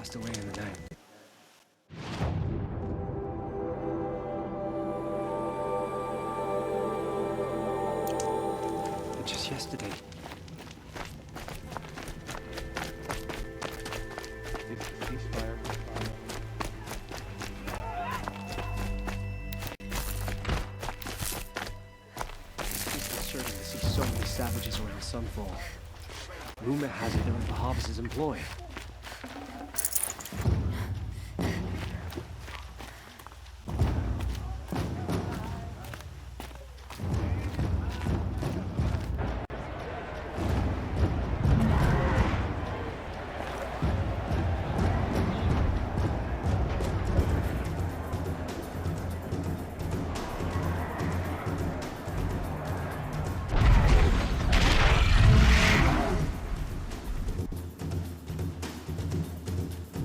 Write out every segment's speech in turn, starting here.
passed away in the night. But just yesterday, disconcerting to see so many savages were in the Sunfall. Rumor has it they're in Bahavas' employ.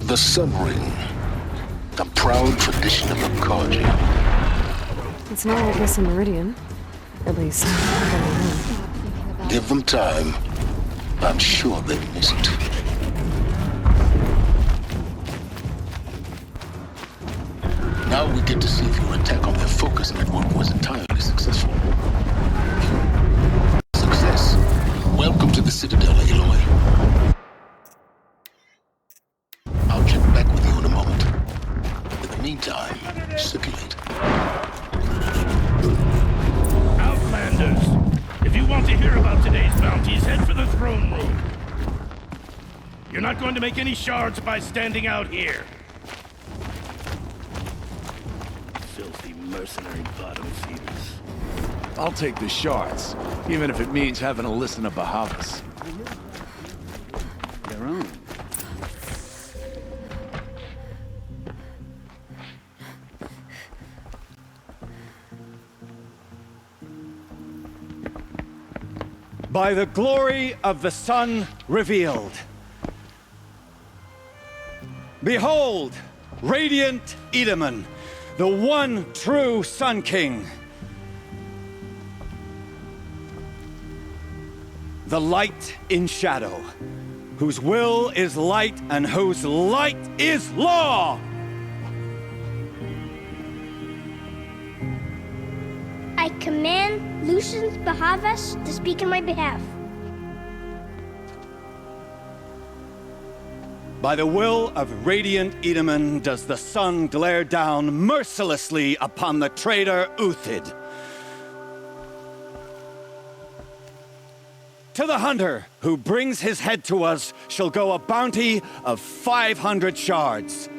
The Sun Ring, the proud tradition of the Kaji. It's not like this in Meridian. At least, I don't know. Give them time. I'm sure they miss it. Now we get to see if your attack on their focus network was entirely successful. Success. Welcome to the Citadel, Aloy. I'll check back with you in a moment. In the meantime, circulate. Outlanders! If you want to hear about today's bounties, head for the throne room. You're not going to make any shards by standing out here. Filthy mercenary bottom feeders. I'll take the shards, even if it means having to listen to Bahavas. Their own. By the glory of the sun revealed. Behold, radiant Edaman, the one true Sun King. The light in shadow, whose will is light and whose light is law. I command Lucius Bahavas to speak in my behalf. By the will of radiant Edaman does the sun glare down mercilessly upon the traitor Uthid. To the hunter who brings his head to us shall go a bounty of 500 shards.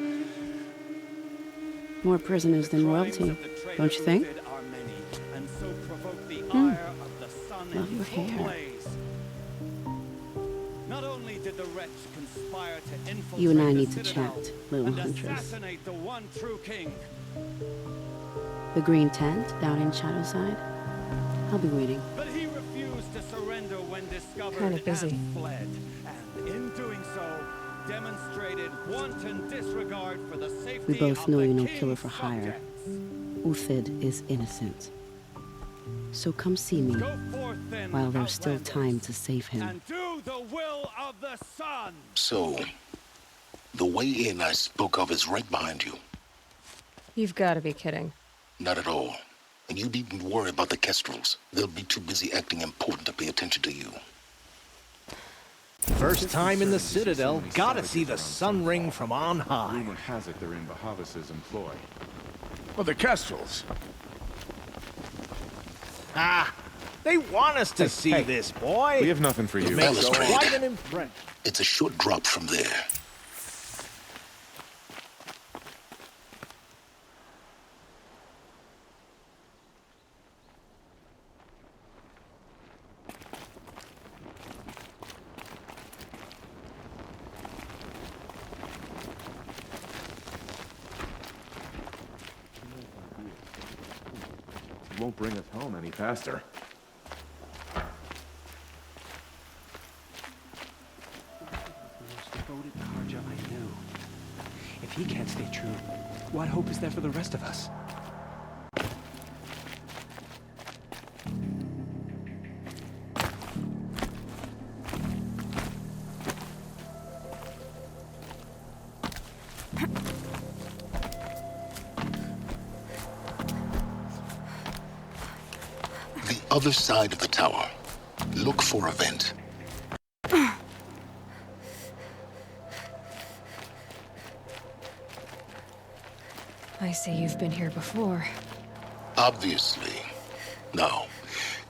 More prisoners than royalty, don't you think? Love your hair. Not only did the wretch conspire to infiltrate You and I the need to Citadel chat, little and huntress. assassinate the one true king. The green tent down in Shadowside? I'll be waiting. But he refused to surrender when discovered Kinda busy. and fled. And in doing so, demonstrated wanton disregard for the safety We both of know the you're no king's killer for hire. subjects. Uthid is innocent. So come see me Go forth then, while there's still Outlanders, time to save him. and do the will of the sun. So, the way in I spoke of is right behind you. You've got to be kidding. Not at all. And you needn't worry about the Kestrels. They'll be too busy acting important to pay attention to you. First time in the Citadel, gotta see the Sun Ring from on high. Rumor has it they're in Bahavas' employ. Well, the Kestrels. Ah, they want us to see this, boy. We have nothing for you. Makes Balustrade. quite an impression. It's a short drop from there. It won't bring us home any faster. The most devoted Karja I knew. If he can't stay true, what hope is there for the rest of us? other side of the tower. Look for a vent. I see you've been here before. Obviously. Now,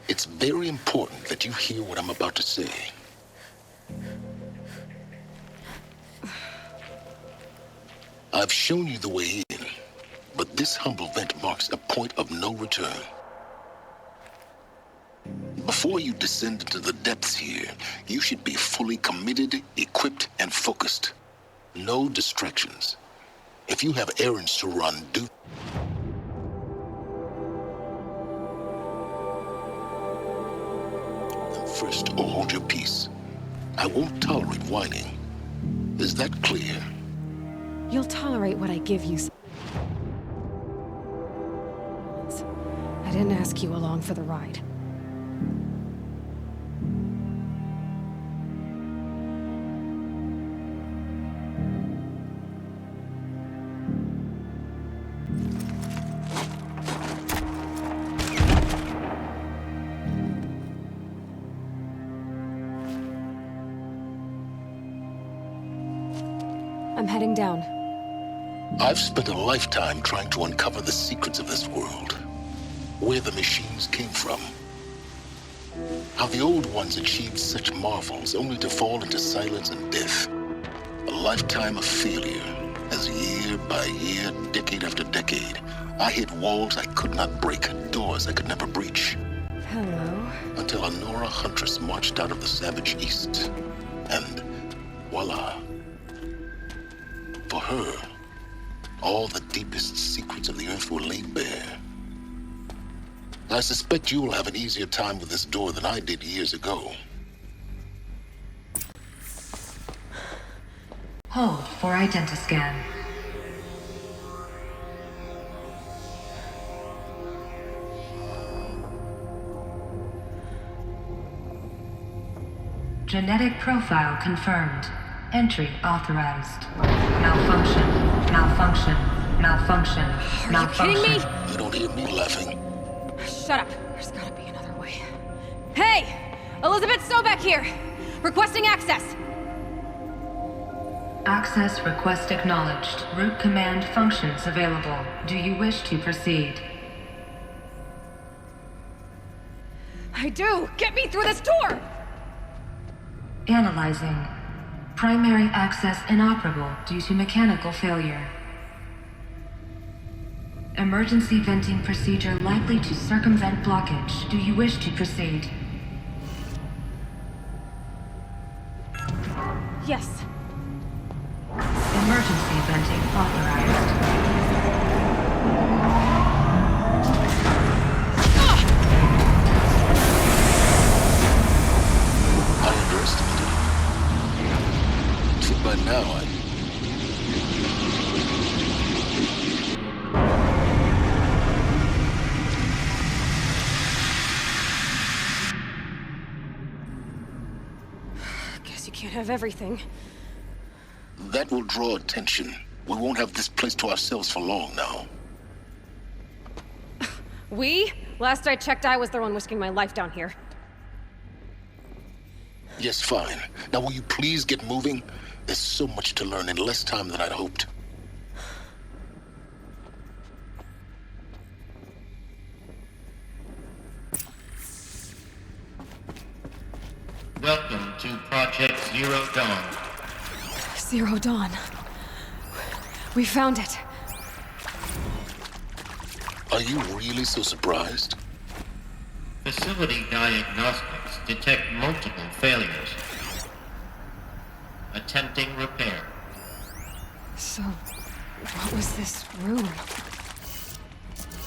it's very important that you hear what I'm about to say. I've shown you the way in, but this humble vent marks a point of no return. Before you descend into the depths here, you should be fully committed, equipped, and focused. No distractions. If you have errands to run, do... Then first, hold your peace. I won't tolerate whining. Is that clear? You'll tolerate what I give you. I didn't ask you along for the ride. I'm heading down. I've spent a lifetime trying to uncover the secrets of this world. Where the machines came from. How the old ones achieved such marvels only to fall into silence and death. A lifetime of failure, as year by year, decade after decade, I hit walls I could not break, doors I could never breach. Hello. Until a Nora huntress marched out of the savage east. And voila. For her, all the deepest secrets of the earth were laid bare. I suspect you will have an easier time with this door than I did years ago. Hold for identiscan. Genetic profile confirmed. Entry authorized. Malfunction. Malfunction. Malfunction. Malfunction. Are you kidding me? You don't hear me laughing. Shut up. There's gotta be another way. Hey! Elizabeth Sobek here! Requesting access! Access request acknowledged. Root command functions available. Do you wish to proceed? I do! Get me through this door! Analyzing. Primary access inoperable due to mechanical failure. Emergency venting procedure likely to circumvent blockage. Do you wish to proceed? Yes. Emergency venting authorized. I underestimated it. See, by now, Guess you can't have everything. that will draw attention. We won't have this place to ourselves for long now. We? Last I checked, I was the one risking my life down here. Yes, fine. Now will you please get moving? There's so much to learn in less time than I'd hoped. Welcome to Project Zero Dawn. Zero Dawn. We found it. Are you really so surprised? Facility diagnostics detect multiple failures. Attempting repair. So, what was this room?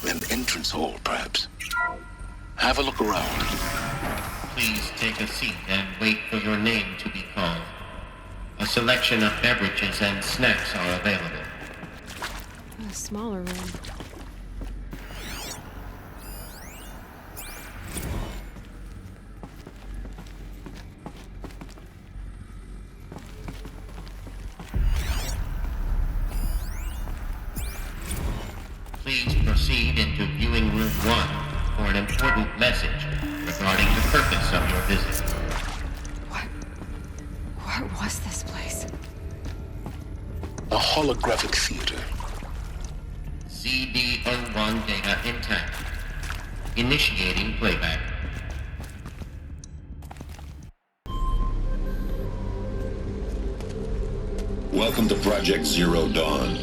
An entrance hall, perhaps. Have a look around. Please take a seat and wait for your name to be called. A selection of beverages and snacks are available. A smaller room. Please proceed into viewing room 1 for an important message regarding the purpose of your visit. What was this place? A holographic theater. CD01 data intact. Initiating playback. Welcome to Project Zero Dawn.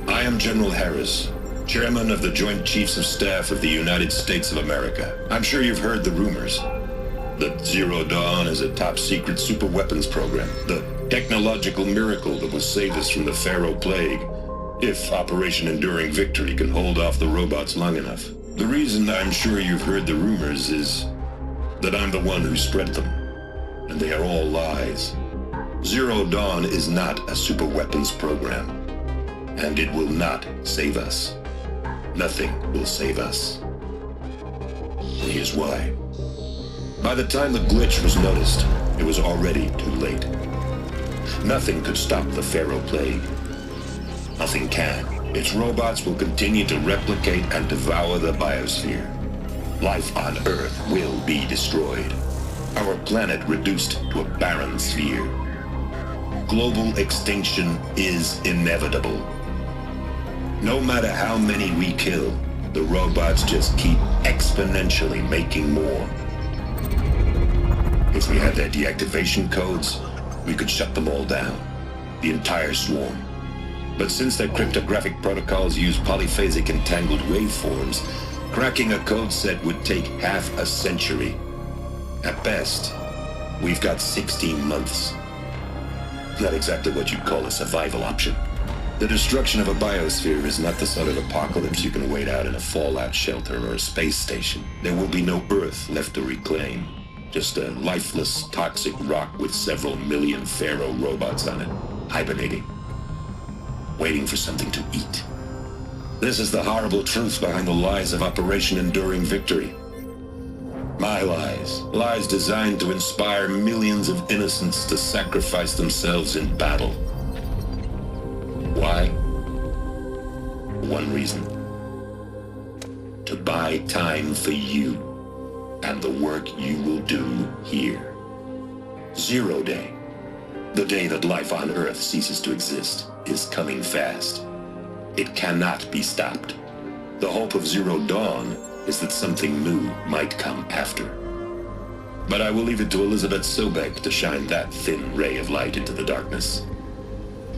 I am General Harris, Chairman of the Joint Chiefs of Staff of the United States of America. I'm sure you've heard the rumors that Zero Dawn is a top-secret superweapons program, the technological miracle that will save us from the Pharaoh Plague, if Operation Enduring Victory can hold off the robots long enough. The reason I'm sure you've heard the rumors is that I'm the one who spread them, and they are all lies. Zero Dawn is not a superweapons program, and it will not save us. Nothing will save us. And here's why. By the time the glitch was noticed, it was already too late. Nothing could stop the Pharaoh Plague. Nothing can. Its robots will continue to replicate and devour the biosphere. Life on Earth will be destroyed. Our planet reduced to a barren sphere. Global extinction is inevitable. No matter how many we kill, the robots just keep exponentially making more. If we had their deactivation codes, we could shut them all down. The entire swarm. But since their cryptographic protocols use polyphasic entangled waveforms, cracking a code set would take half a century. At best, we've got 16 months. Not exactly what you'd call a survival option. The destruction of a biosphere is not the sort of apocalypse you can wait out in a fallout shelter or a space station. There will be no Earth left to reclaim. Just a lifeless, toxic rock with several million Pharaoh robots on it, hibernating, waiting for something to eat. This is the horrible truth behind the lies of Operation Enduring Victory. My lies. Lies designed to inspire millions of innocents to sacrifice themselves in battle. Why? One reason. To buy time for you and the work you will do here. Zero Day, the day that life on Earth ceases to exist, is coming fast. It cannot be stopped. The hope of Zero Dawn is that something new might come after. But I will leave it to Elizabeth Sobek to shine that thin ray of light into the darkness.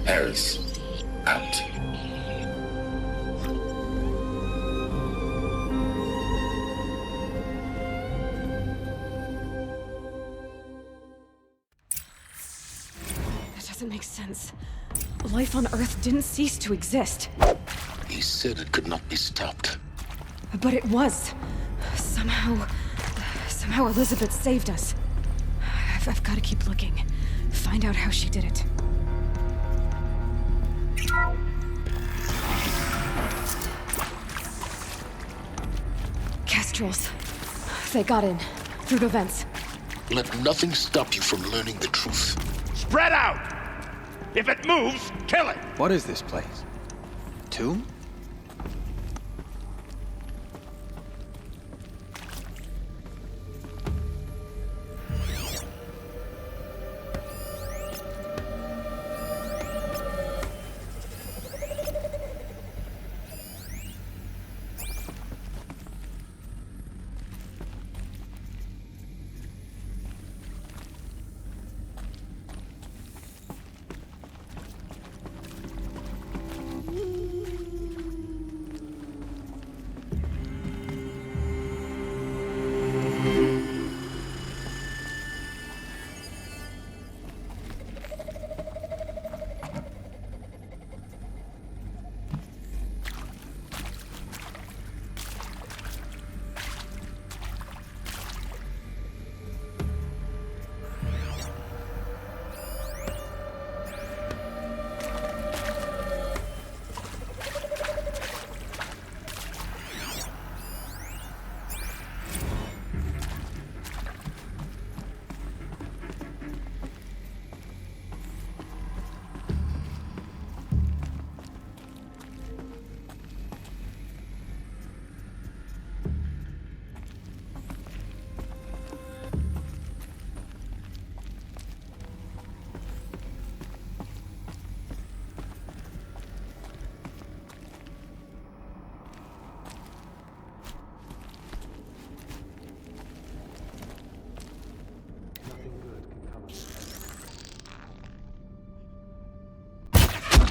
Harris, out. That doesn't make sense. Life on Earth didn't cease to exist. He said it could not be stopped. But it was. Somehow Elizabeth saved us. I've got to keep looking. Find out how she did it. Kestrels. They got in. Through the vents. Let nothing stop you from learning the truth. Spread out! If it moves, kill it! What is this place? Tomb?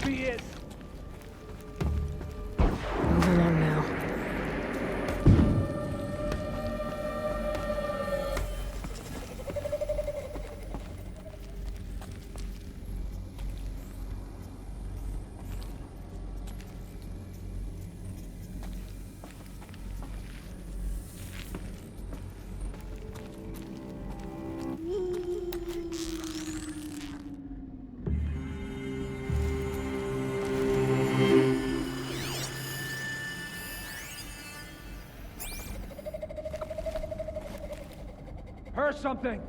he is. Move along now. Heard something.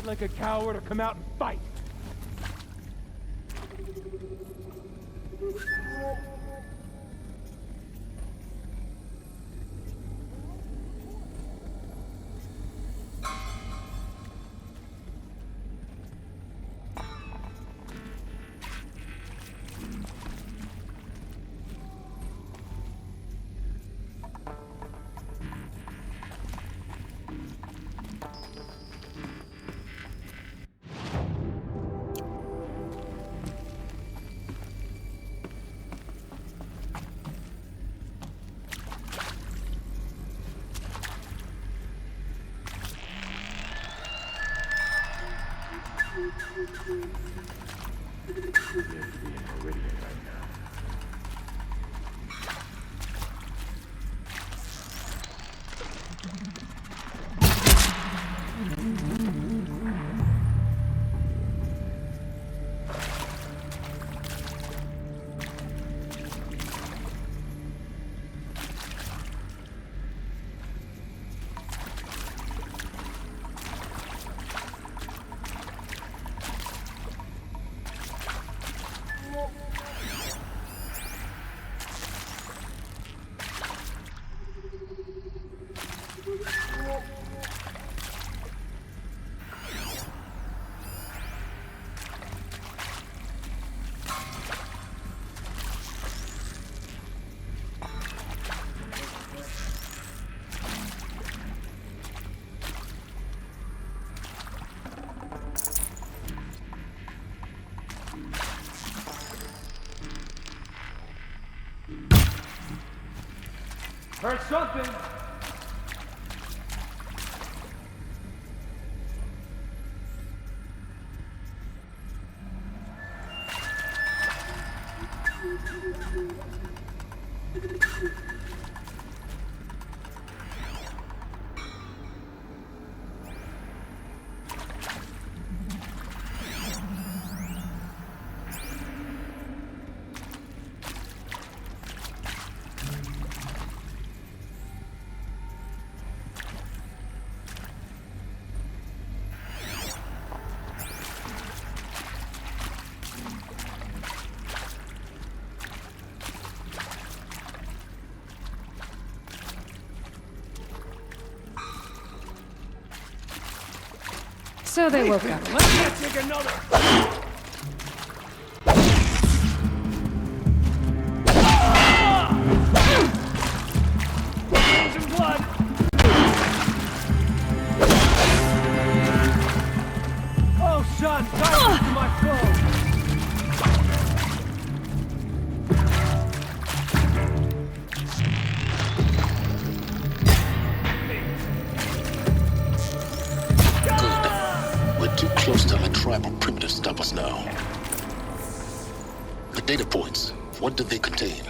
Like a coward or come out and fight. Heard something. So they woke up. Let's take another. Losing blood. Oh, son, guide me to my foe. Close to a tribal primitive stop us now. The data points, what do they contain?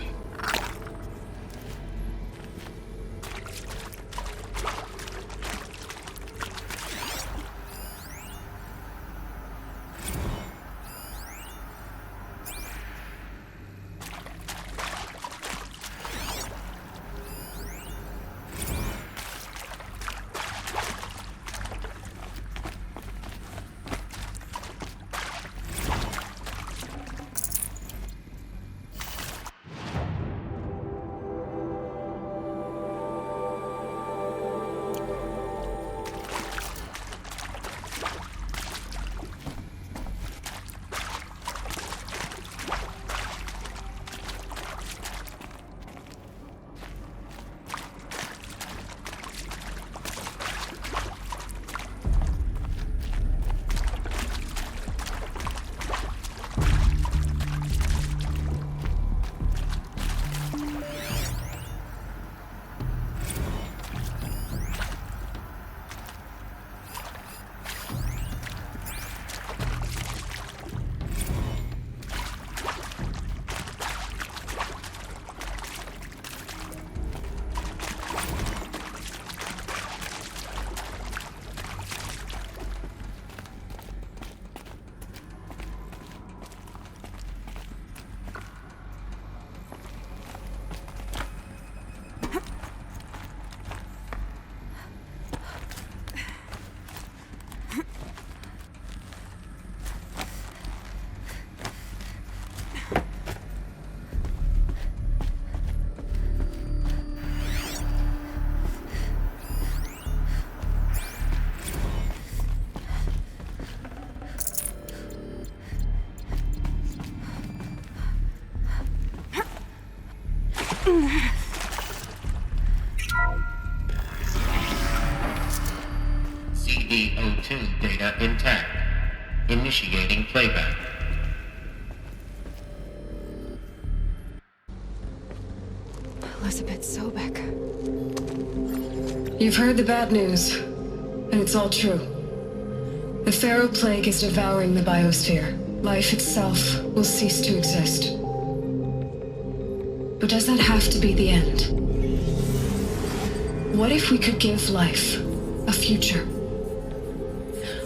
CD02 data intact. Initiating playback. Elizabeth Sobek. You've heard the bad news, and it's all true. The Pharaoh Plague is devouring the biosphere. Life itself will cease to exist. But does that have to be the end? What if we could give life a future?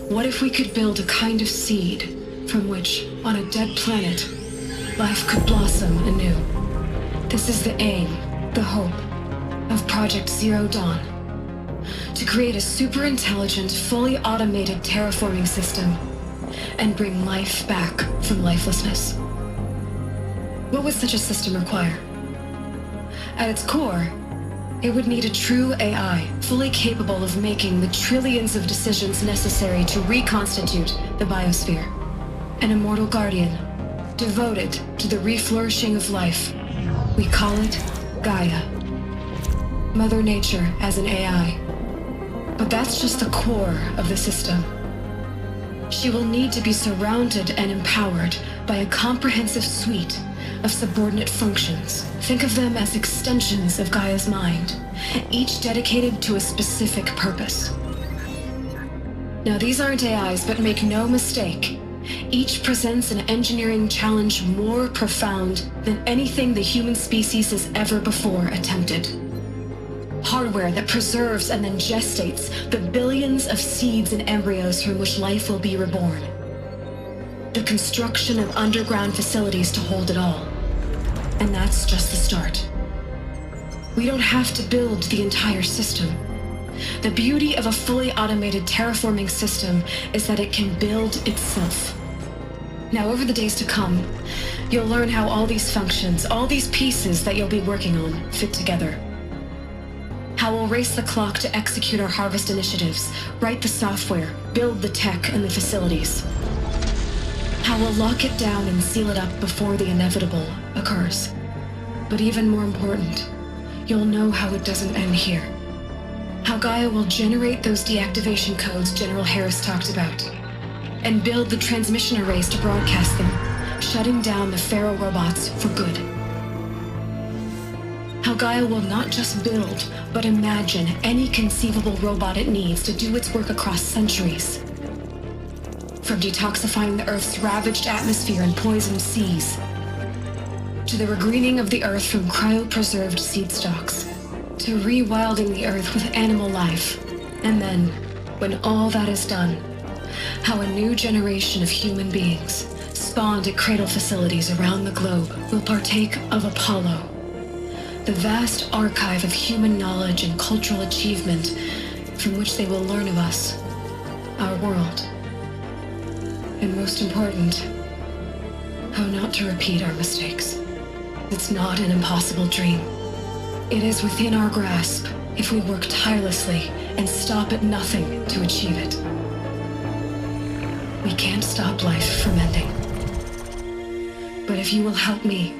What if we could build a kind of seed from which, on a dead planet, life could blossom anew? This is the aim, the hope, of Project Zero Dawn. To create a super-intelligent, fully automated terraforming system and bring life back from lifelessness. What would such a system require? At its core, it would need a true AI, fully capable of making the trillions of decisions necessary to reconstitute the biosphere. An immortal guardian, devoted to the reflourishing of life. We call it Gaia. Mother Nature as an AI. But that's just the core of the system. She will need to be surrounded and empowered by a comprehensive suite of subordinate functions. Think of them as extensions of Gaia's mind, each dedicated to a specific purpose. Now, these aren't AIs, but make no mistake, each presents an engineering challenge more profound than anything the human species has ever before attempted. Hardware that preserves and then gestates the billions of seeds and embryos from which life will be reborn. The construction of underground facilities to hold it all. And that's just the start. We don't have to build the entire system. The beauty of a fully automated terraforming system is that it can build itself. Now, over the days to come, you'll learn how all these functions, all these pieces that you'll be working on, fit together. How we'll race the clock to execute our harvest initiatives, write the software, build the tech and the facilities. How we'll lock it down and seal it up before the inevitable occurs. But even more important, you'll know how it doesn't end here. How Gaia will generate those deactivation codes General Harris talked about, and build the transmission arrays to broadcast them, shutting down the Pharaoh robots for good. How Gaia will not just build, but imagine any conceivable robot it needs to do its work across centuries. From detoxifying the Earth's ravaged atmosphere and poisoned seas, to the regreening of the Earth from cryopreserved seed stalks, to rewilding the Earth with animal life. And then, when all that is done, how a new generation of human beings, spawned at cradle facilities around the globe, will partake of Apollo, the vast archive of human knowledge and cultural achievement from which they will learn of us, our world. And most important, how not to repeat our mistakes. It's not an impossible dream. It is within our grasp if we work tirelessly and stop at nothing to achieve it. We can't stop life from ending. But if you will help me,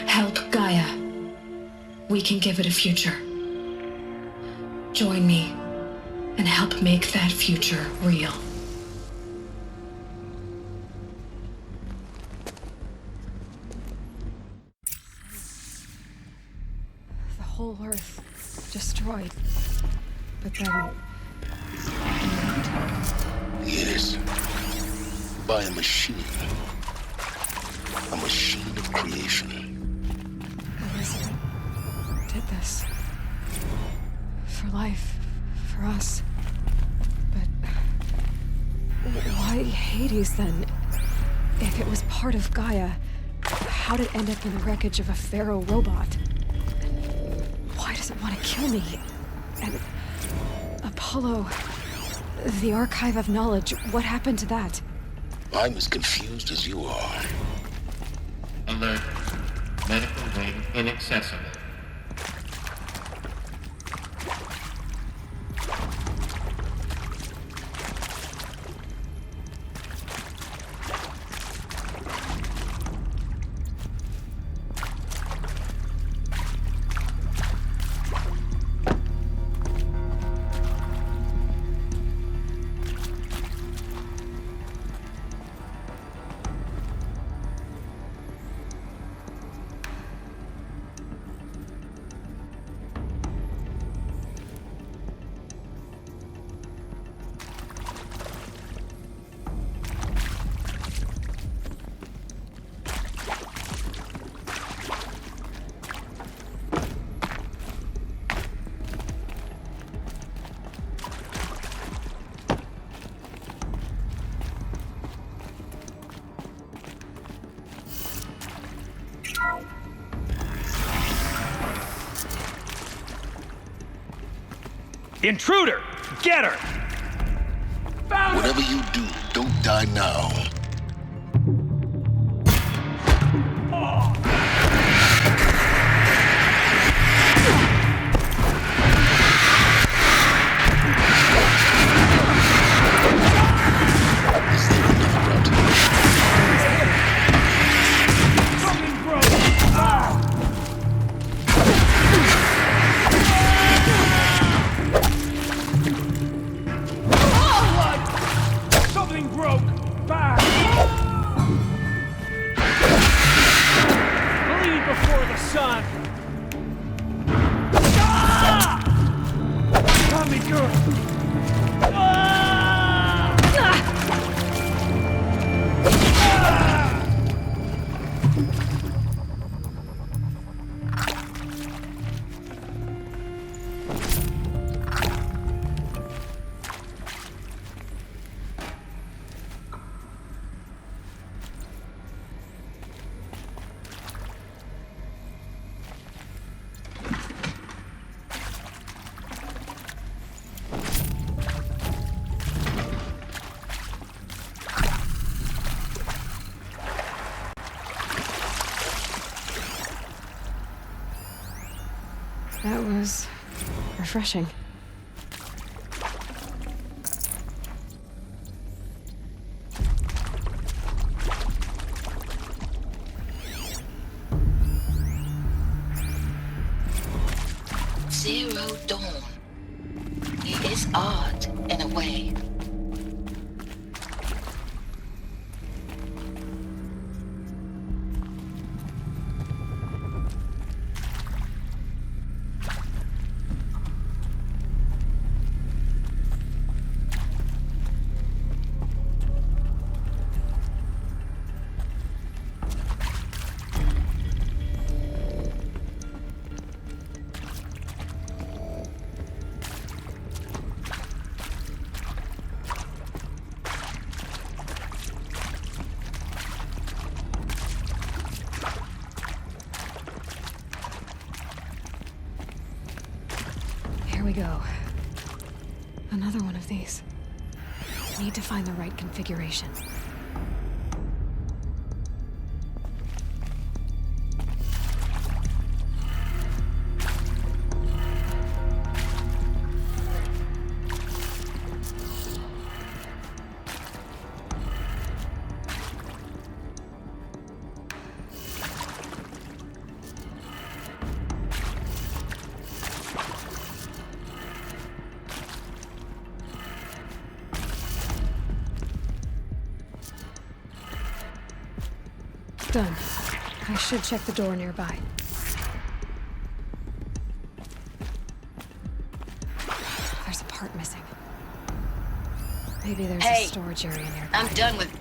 help Gaia, we can give it a future. Join me and help make that future real. The whole Earth destroyed. But then... Yes. By a machine. A machine of creation. Elizabeth did this. For life. For us. But... why Hades, then? If it was part of Gaia, how'd it end up in the wreckage of a Pharaoh robot? Why does it want to kill me? And... Apollo... the Archive of Knowledge, what happened to that? I'm as confused as you are. Alert. Medical wing inaccessible. Intruder! Get her! Whatever you do, don't die now. Something broke! Back! Bleed before the sun! Got me good! That was refreshing. Zero Dawn. It is art in a way. Here we go. Another one of these. Need to find the right configuration. Done. I should check the door nearby. There's a part missing. Maybe there's a storage area nearby. I'm done with...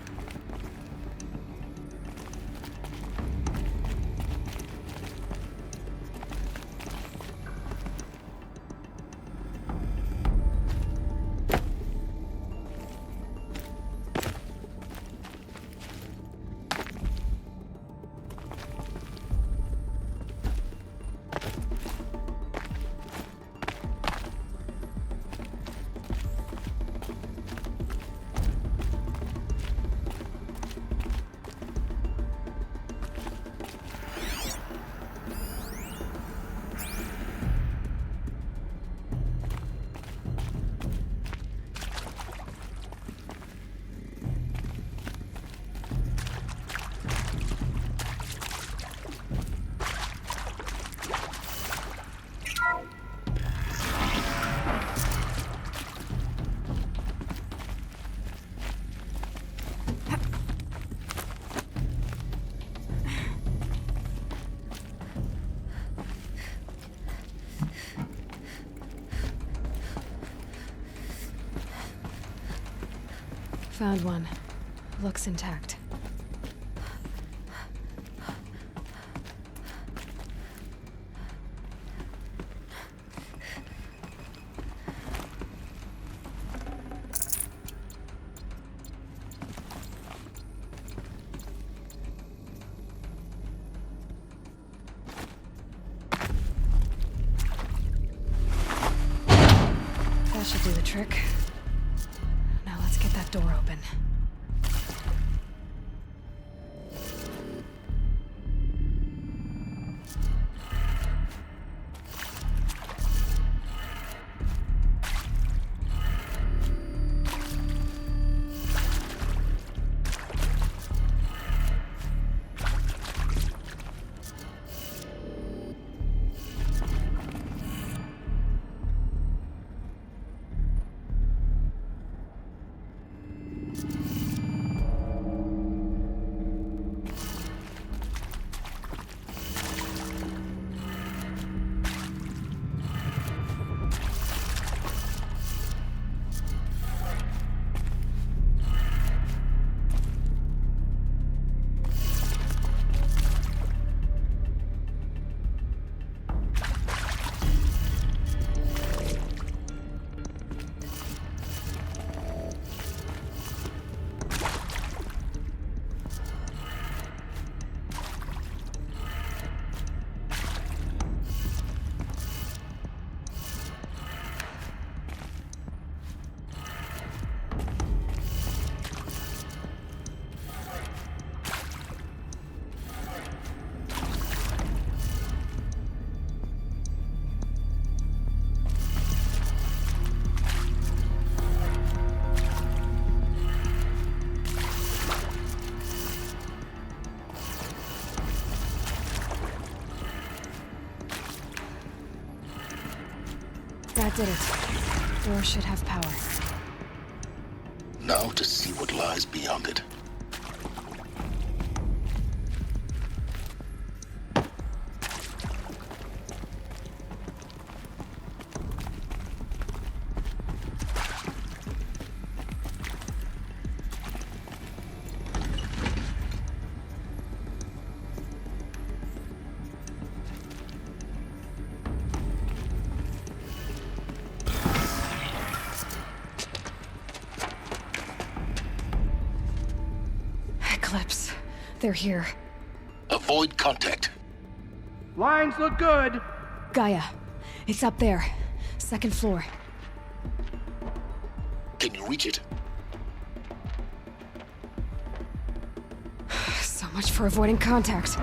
Found one. Looks intact. should do the trick. Now let's get that door open. That did it. Door should have power. Now to see what lies beyond it. Eclipse. They're here. Avoid contact. Lines look good. Gaia. It's up there. Second floor. Can you reach it? So much for avoiding contact.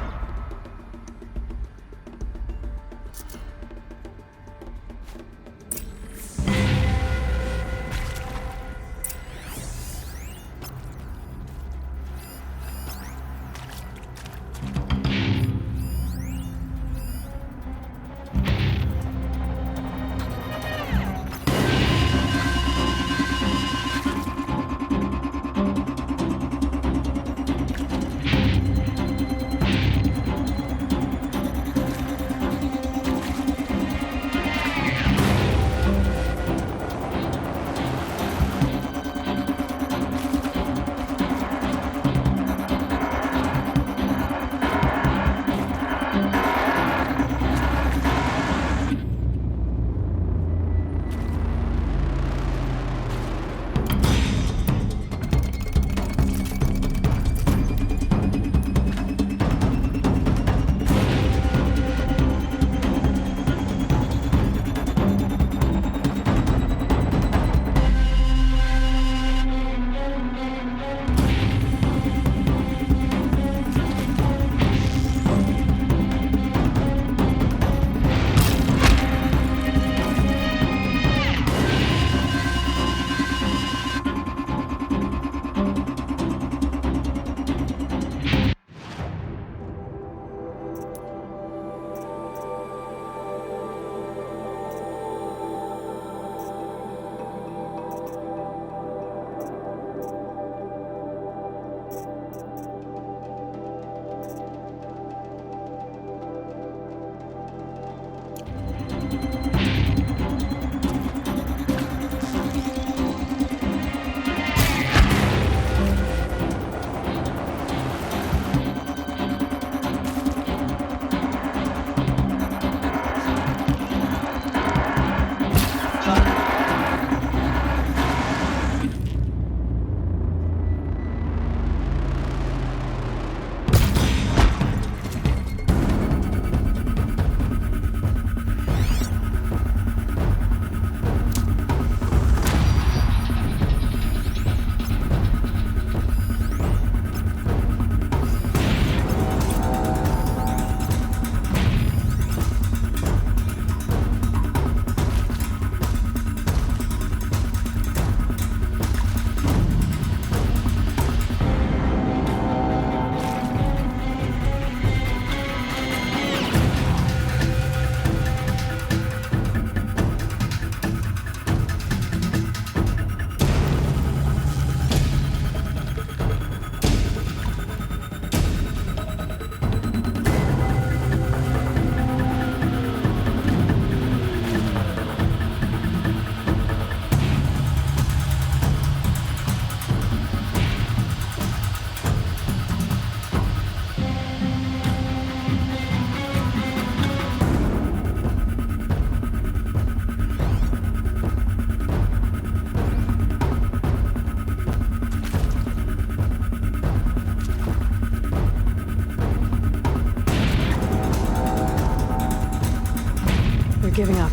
They're giving up.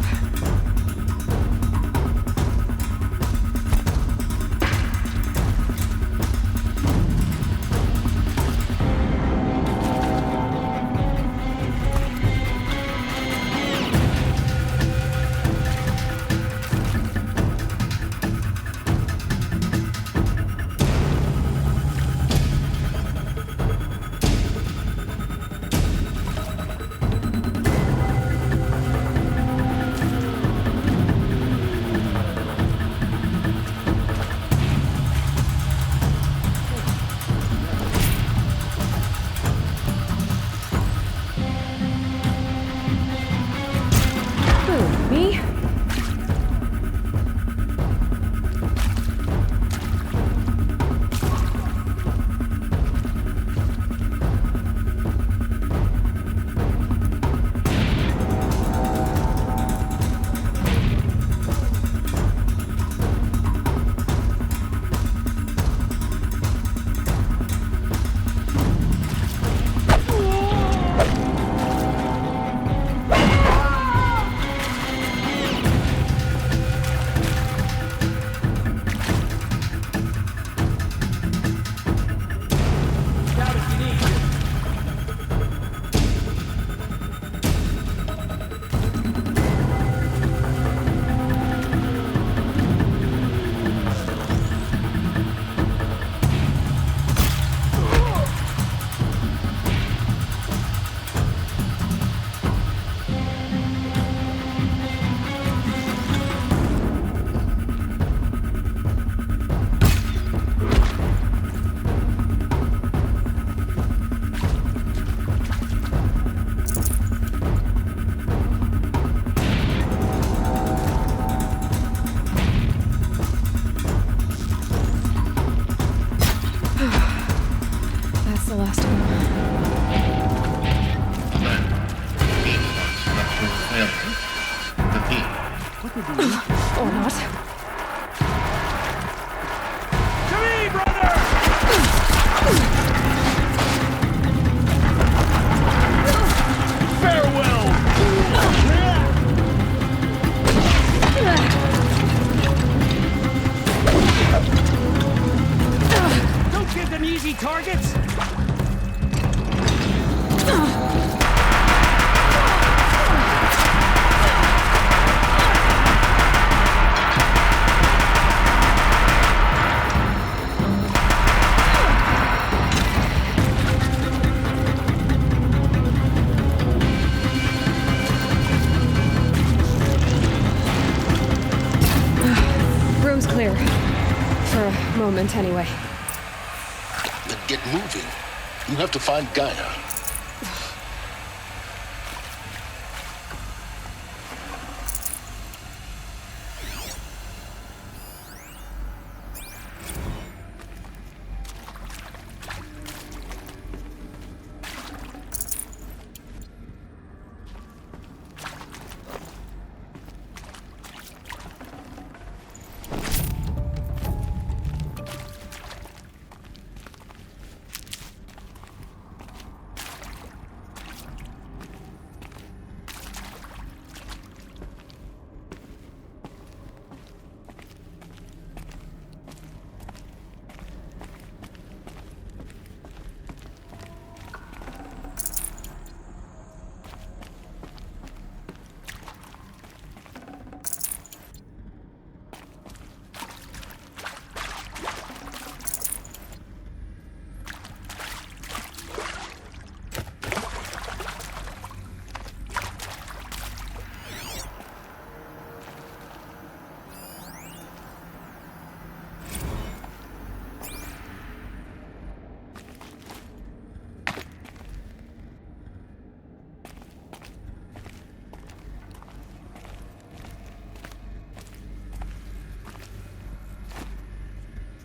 Me? That's the last of them. Or not. To me, brother! Farewell! Don't give them easy targets! Room's clear. For a moment, anyway. Then get moving. You have to find Gaia.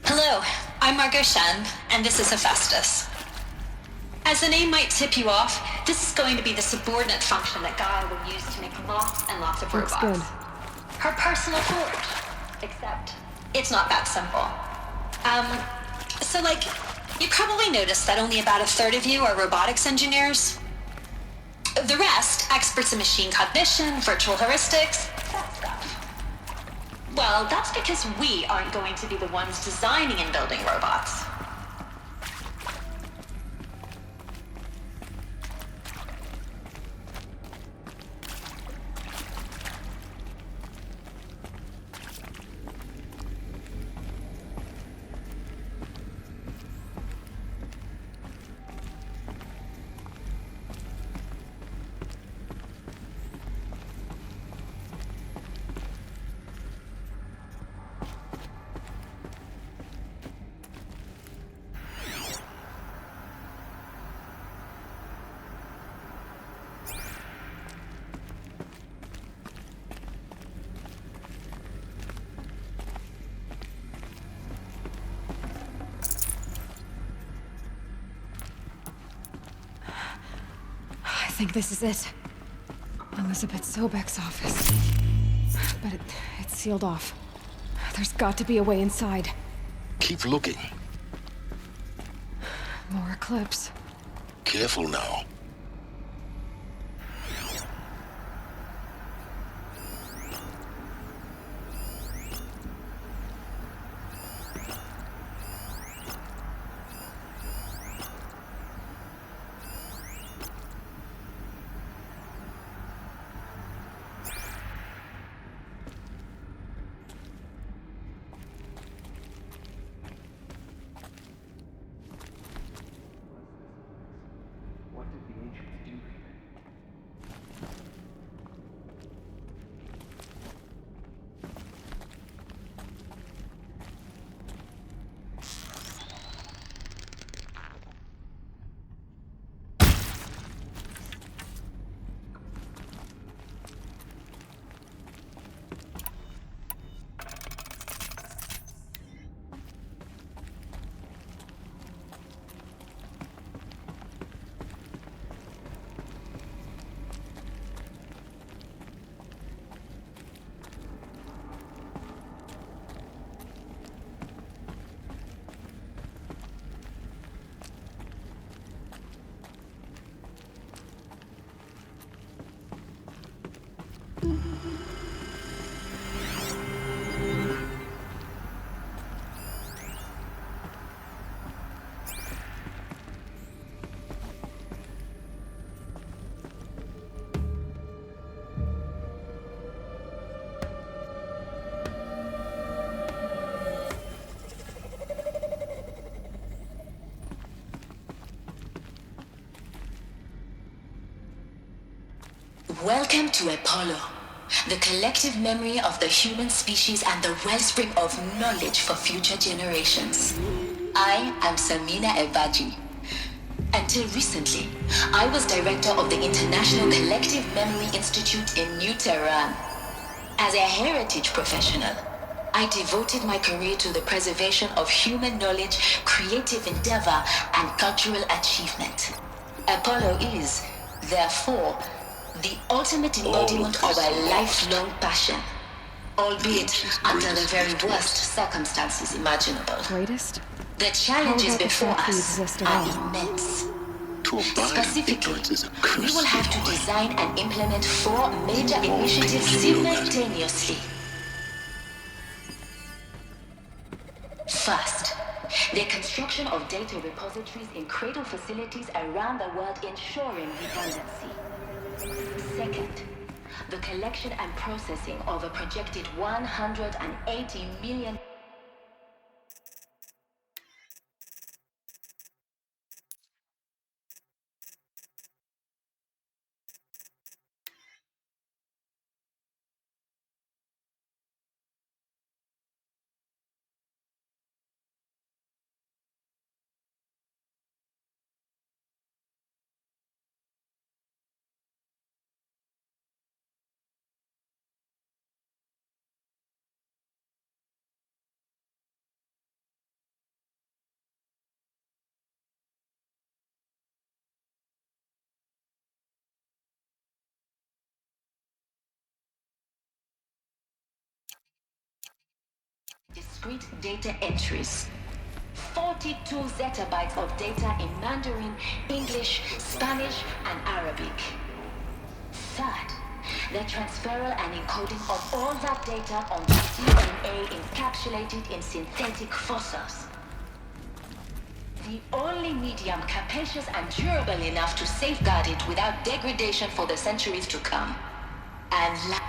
Hello, I'm Margot Shen, and this is Hephaestus. As the name might tip you off, this is going to be the subordinate function that Gaia will use to make lots and lots of robots. Good. Her personal forge. Except, it's not that simple. You probably noticed that only about a third of you are robotics engineers. The rest, experts in machine cognition, virtual heuristics, that stuff. Well, that's because we aren't going to be the ones designing and building robots. I think this is it. Elizabeth Sobek's office. But it's sealed off. There's got to be a way inside. Keep looking. More Eclipse. Careful now. Welcome to Apollo, the collective memory of the human species and the wellspring of knowledge for future generations. I am Samina Ebaji. Until recently, I was director of the International Collective Memory Institute in New Tehran. As a heritage professional, I devoted my career to the preservation of human knowledge, creative endeavor, and cultural achievement. Apollo is, therefore, the ultimate embodiment of a lifelong passion, albeit under the very worst circumstances imaginable. Greatest? The challenges before us are immense. Specifically, we will have to design and implement 4 major initiatives simultaneously. First, the construction of data repositories in cradle facilities around the world, ensuring redundancy. Second, the collection and processing of a projected 180 million discrete data entries. 42 zettabytes of data in Mandarin, English, Spanish, and Arabic. inside. The transferal and encoding of all that data on the DNA encapsulated in synthetic fossils. The only medium capacious and durable enough to safeguard it without degradation for the centuries to come. And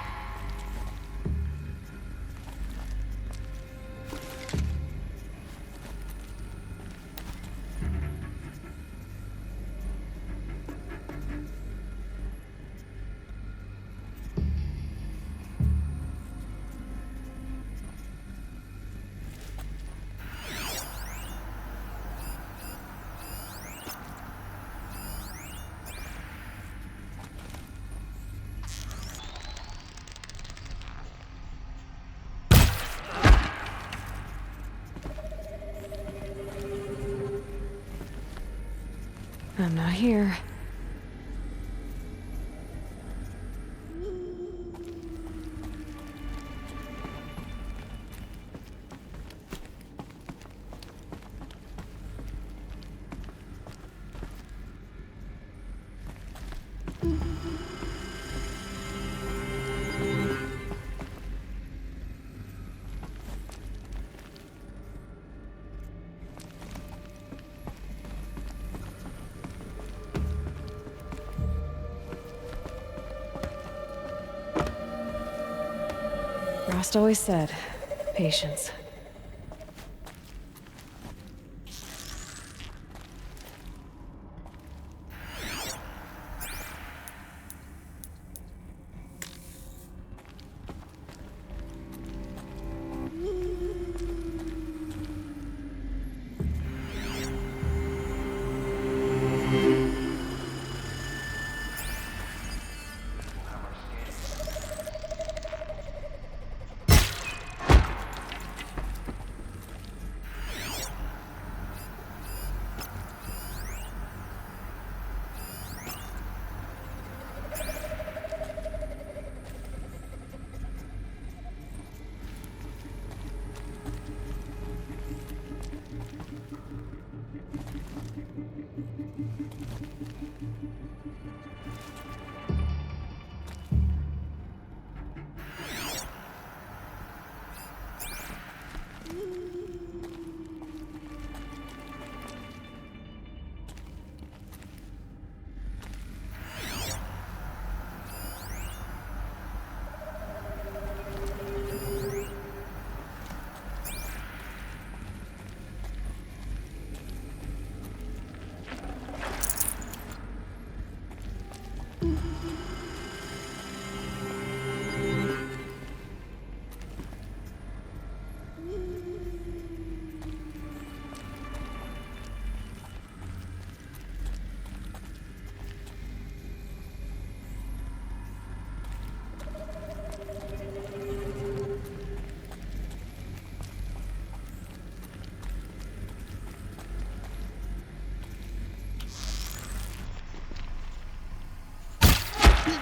I'm not here. Rost always said, patience.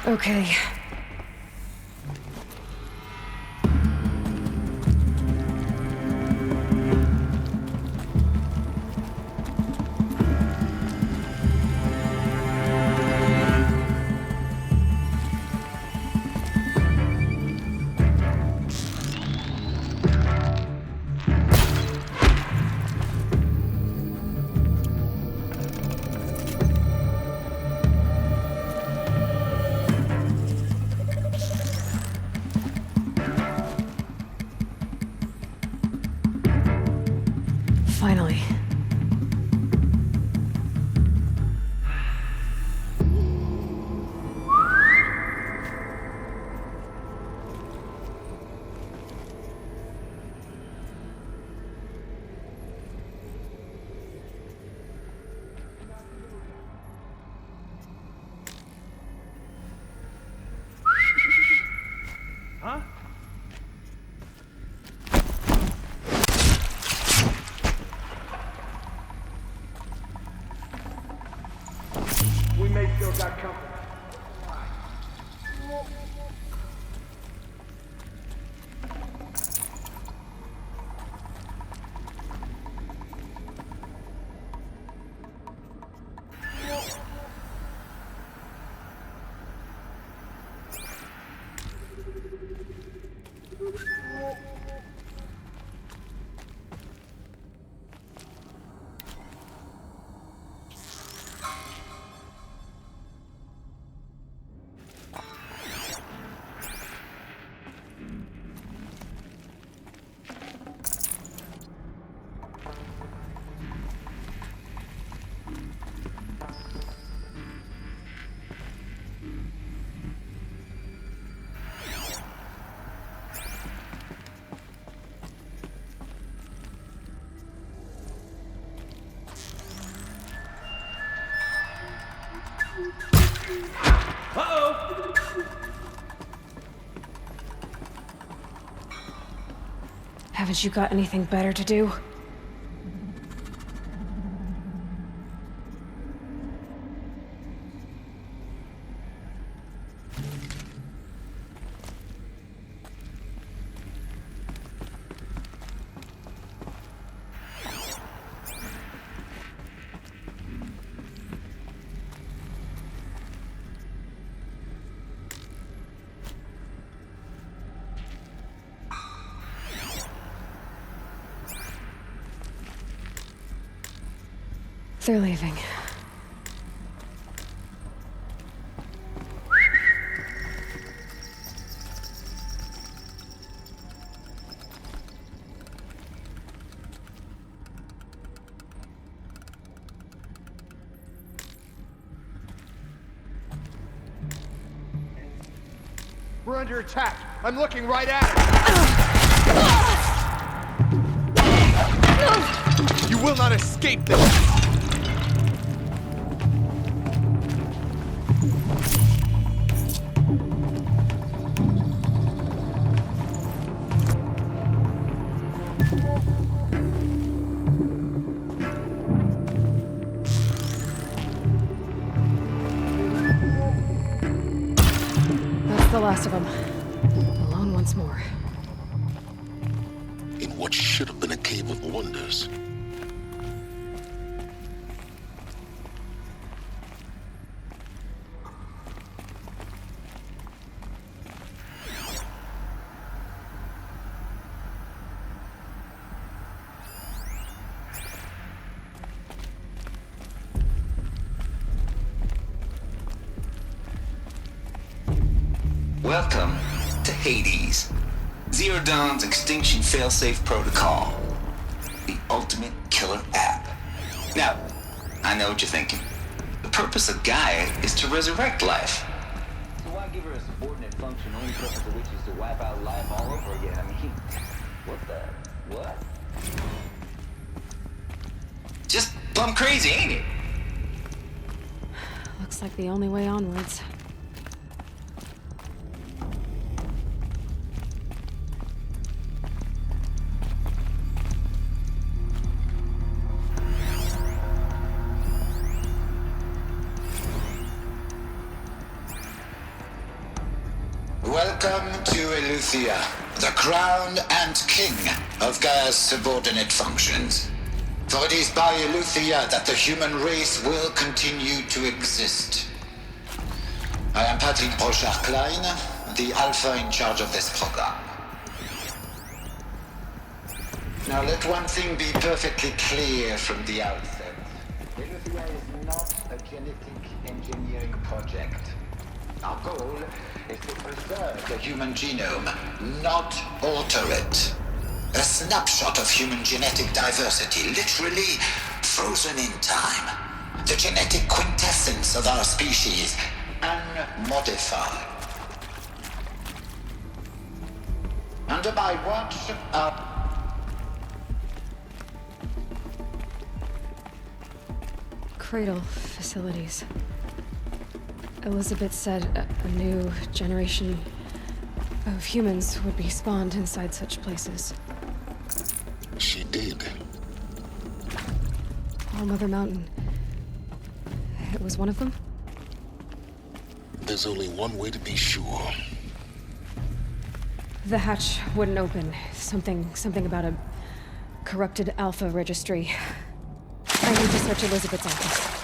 Okay. Finally. Huh? Haven't you got anything better to do? They're leaving. We're under attack. I'm looking right at it. You will not escape this. The last of them. Alone once more. In what should have been a cave of wonders. Welcome to Hades, Zero Dawn's extinction failsafe protocol, the ultimate killer app. Now, I know what you're thinking. The purpose of Gaia is to resurrect life. So why give her a subordinate function, only purpose of which is to wipe out life all over again? I mean, what? Just plumb crazy, ain't it? Looks like the only way onwards. Welcome to Eleuthia, the crown and king of Gaia's subordinate functions. For it is by Eleuthia that the human race will continue to exist. I am Patrick Brochard-Klein, the Alpha in charge of this program. Now let one thing be perfectly clear from the outset. Eleuthia is not a genetic engineering project. Our goal is to preserve the human genome, not alter it. A snapshot of human genetic diversity, literally frozen in time. The genetic quintessence of our species, unmodified. Under my watch, Cradle facilities. Elizabeth said a new generation of humans would be spawned inside such places. She did. All Mother Mountain. It was one of them? There's only one way to be sure. The hatch wouldn't open. Something about a corrupted Alpha registry. I need to search Elizabeth's office.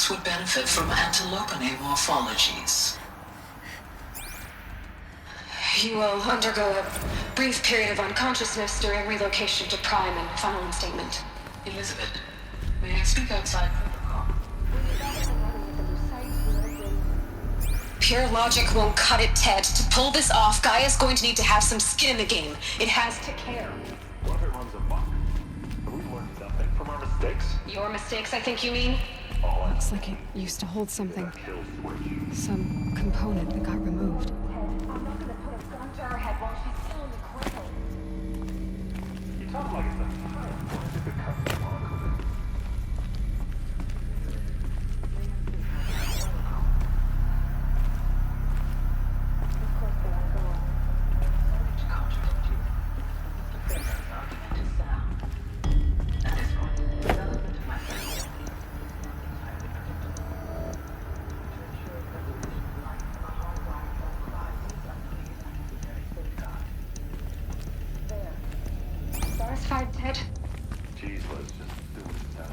Would benefit from antilopinae morphologies. You will undergo a brief period of unconsciousness during relocation to Prime and final instatement. Elizabeth, may I speak outside protocol? Pure logic won't cut it, Ted. To pull this off, Gaia's going to need to have some skin in the game. It has to care. What if it runs amok? our mistakes? Your mistakes, I think you mean? Looks like it used to hold something. Some component that got removed. I'm not gonna put a gun to her head while she's still in the cradle. You talk like it's a fire. What if it becomes remarkable? Satisfied, Ted? Jeez, let's just do this now.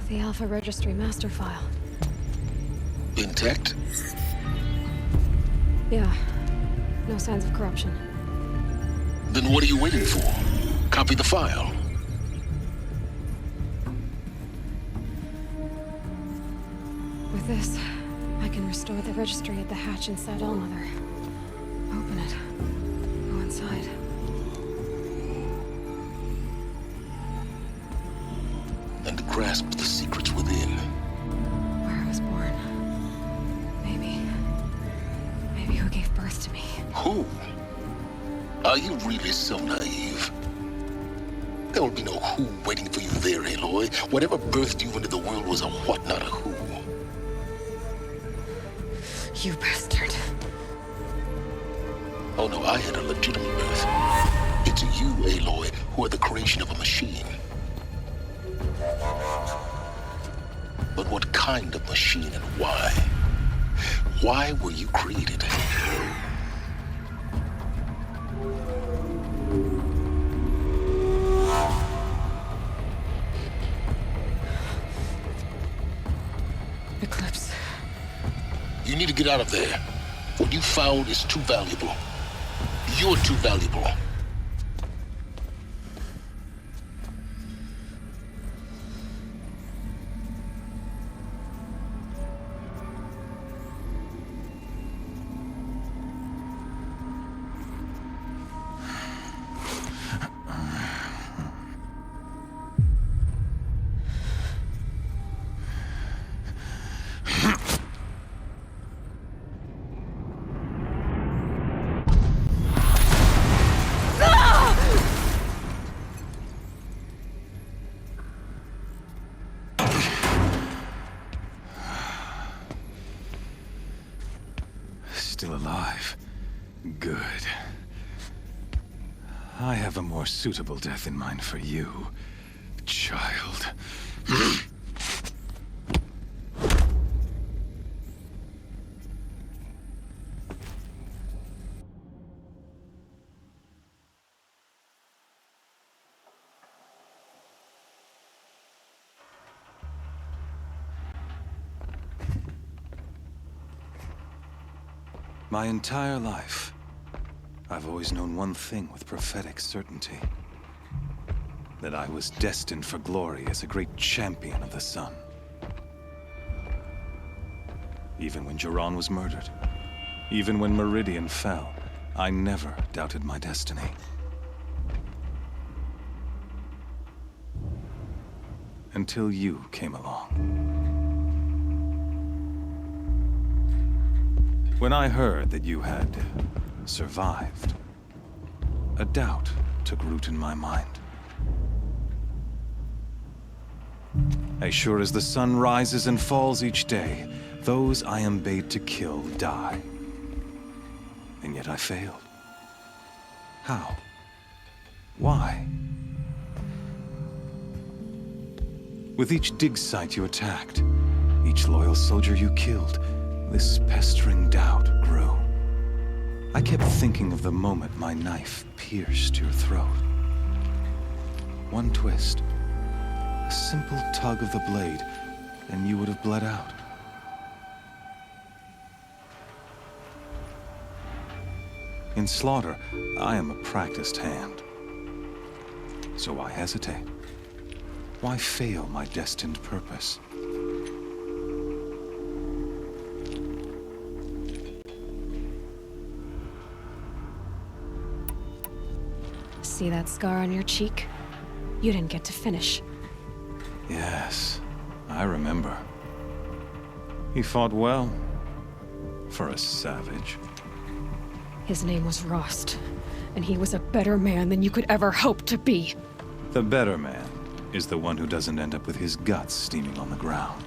The Alpha Registry master file. Intact? Yeah. No signs of corruption. Then what are you waiting for? Copy the file. With this, I can restore the registry at the hatch inside Allmother. Open it. Go inside. And grasp the secrets within. Where I was born. Maybe who gave birth to me. Who? Are you really so naive? There will be no who waiting for you there, Aloy. Whatever birthed you into the world was a what, not a who. You bastard. Oh no, I had a legitimate birth. It's you, Aloy, who are the creation of a machine. kind of machine and why? Why were you created? Eclipse. You need to get out of there. What you found is too valuable. You're too valuable. Still alive. Good. I have a more suitable death in mind for you, child. My entire life, I've always known one thing with prophetic certainty. That I was destined for glory as a great champion of the sun. Even when Jiran was murdered, even when Meridian fell, I never doubted my destiny. Until you came along. When I heard that you had survived, a doubt took root in my mind. As sure as the sun rises and falls each day, those I am bade to kill die. And yet I failed. How? Why? With each dig site you attacked, each loyal soldier you killed, this pestering doubt grew. I kept thinking of the moment my knife pierced your throat. One twist, a simple tug of the blade, and you would have bled out. In slaughter, I am a practiced hand. So why hesitate? Why fail my destined purpose? See that scar on your cheek? You didn't get to finish. Yes, I remember. He fought well, for a savage. His name was Rost, and he was a better man than you could ever hope to be. The better man is the one who doesn't end up with his guts steaming on the ground.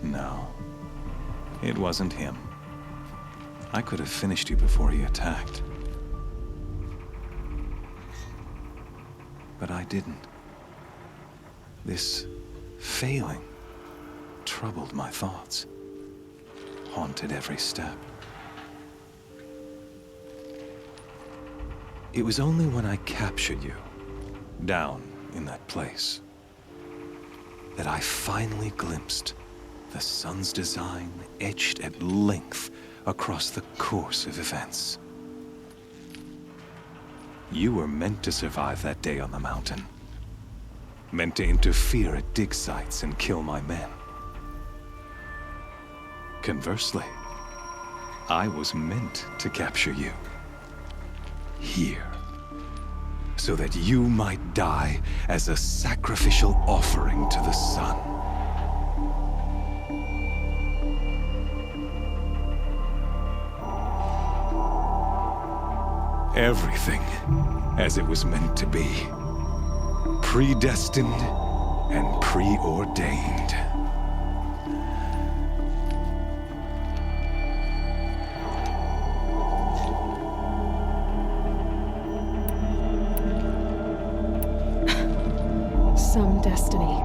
No, it wasn't him. I could have finished you before he attacked. But I didn't. This failing troubled my thoughts, haunted every step. It was only when I captured you, down in that place, that I finally glimpsed the sun's design etched at length across the course of events. You were meant to survive that day on the mountain. Meant to interfere at dig sites and kill my men. Conversely, I was meant to capture you. Here. So that you might die as a sacrificial offering to the sun. Everything as it was meant to be. Predestined and preordained. Some destiny.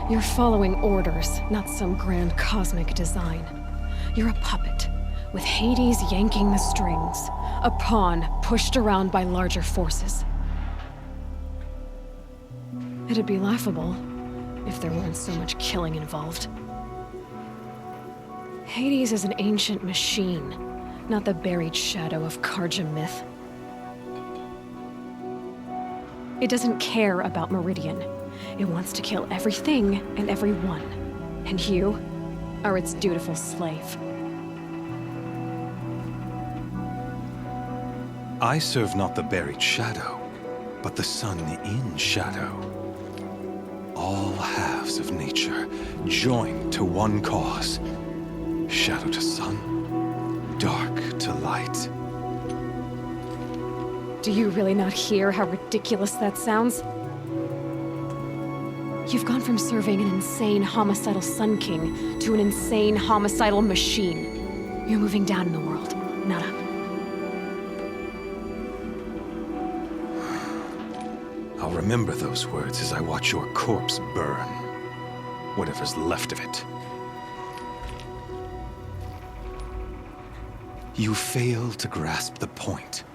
You're following orders, not some grand cosmic design. You're a puppet, with Hades yanking the strings. A pawn pushed around by larger forces. It'd be laughable if there weren't so much killing involved. Hades is an ancient machine, not the buried shadow of Karja myth. It doesn't care about Meridian. It wants to kill everything and everyone. And you are its dutiful slave. I serve not the buried shadow, but the sun in shadow. All halves of nature joined to one cause. Shadow to sun, dark to light. Do you really not hear how ridiculous that sounds? You've gone from serving an insane homicidal Sun King to an insane homicidal machine. You're moving down in the world, not up. I'll remember those words as I watch your corpse burn. Whatever's left of it. You fail to grasp the point.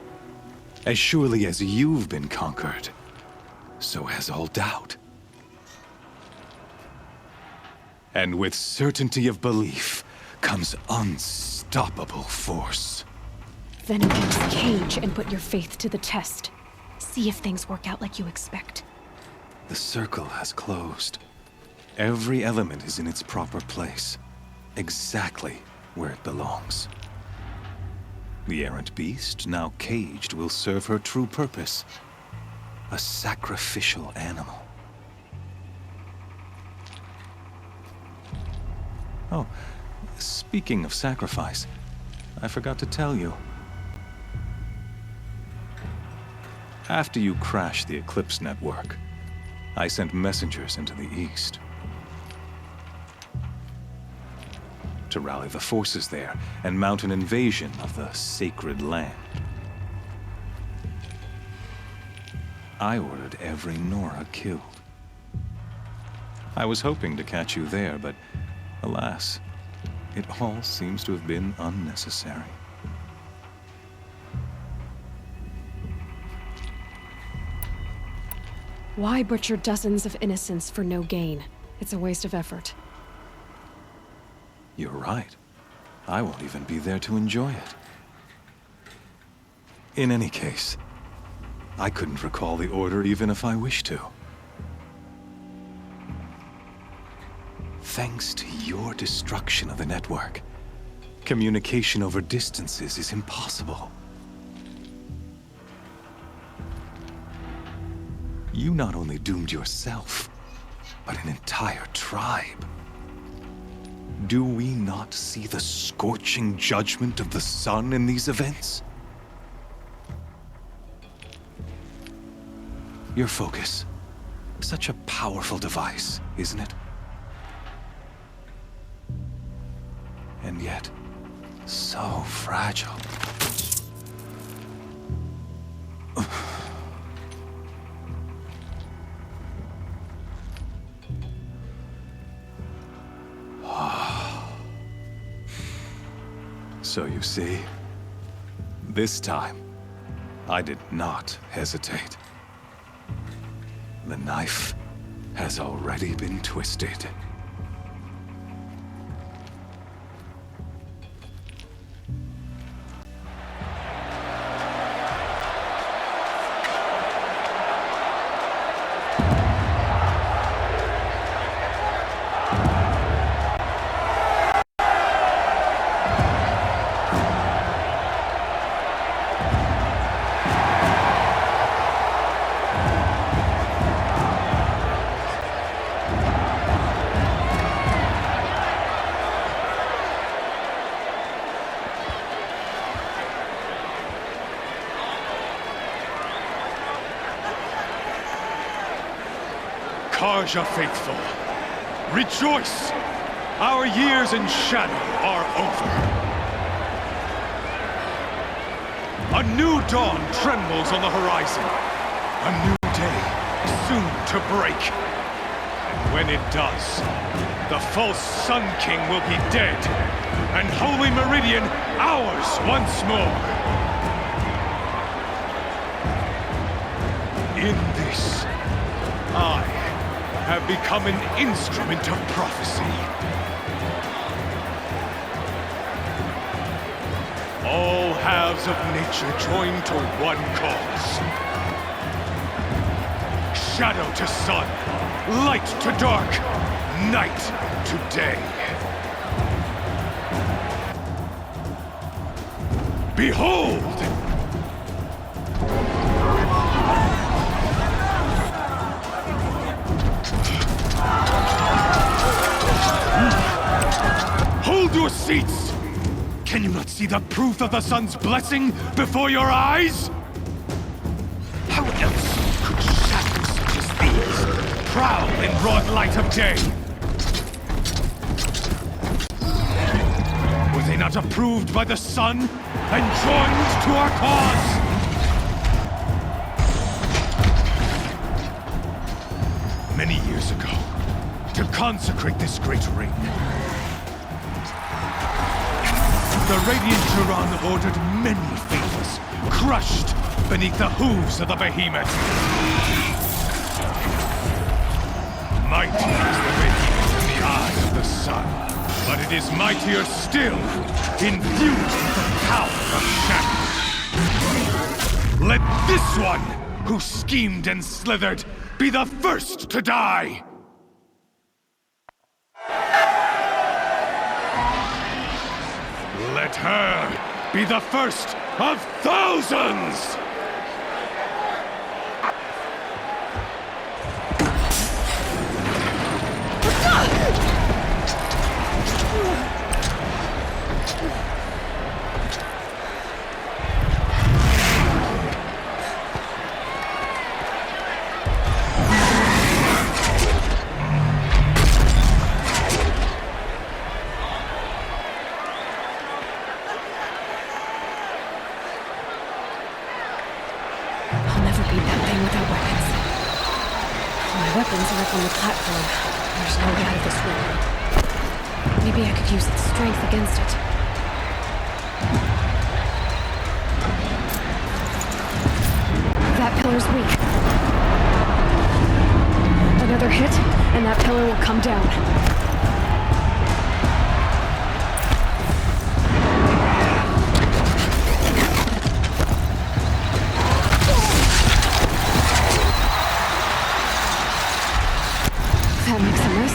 As surely as you've been conquered, so has all doubt. And with certainty of belief comes unstoppable force. Then embrace Cage and put your faith to the test. See if things work out like you expect. The circle has closed. Every element is in its proper place, exactly where it belongs. The errant beast, now caged, will serve her true purpose. A sacrificial animal. Oh, speaking of sacrifice, I forgot to tell you. After you crashed the Eclipse network, I sent messengers into the East. To rally the forces there and mount an invasion of the sacred land. I ordered every Nora killed. I was hoping to catch you there, but alas, it all seems to have been unnecessary. Why butcher dozens of innocents for no gain? It's a waste of effort. You're right. I won't even be there to enjoy it. In any case, I couldn't recall the order even if I wished to. Thanks to your destruction of the network, communication over distances is impossible. You not only doomed yourself, but an entire tribe. Do we not see the scorching judgment of the sun in these events? Your focus. Such a powerful device, isn't it? And yet, so fragile. So you see, this time, I did not hesitate. The knife has already been twisted. Karja faithful, rejoice! Our years in shadow are over. A new dawn trembles on the horizon. A new day soon to break. When it does, the false Sun King will be dead, and Holy Meridian ours once more. In this, I have become an instrument of prophecy. All halves of nature join to one cause. Shadow to sun, light to dark, night to day. Behold! Hold your seats! Can you not see the proof of the sun's blessing before your eyes? How else could shadows such as these prowl in broad light of day? Were they not approved by the sun and joined to our cause? Many years ago, to consecrate this great ring, the Radiant Turan ordered many favors, crushed beneath the hooves of the behemoth. Mighty is the behemoth in the eye of the sun, but it is mightier still, infused with the power of shadow. Let this one, who schemed and slithered, be the first to die! Let her be the first of thousands! Weapons are up on the platform. There's no way out of this room. Maybe I could use its strength against it. That pillar's weak. Another hit, and that pillar will come down. That makes a mess.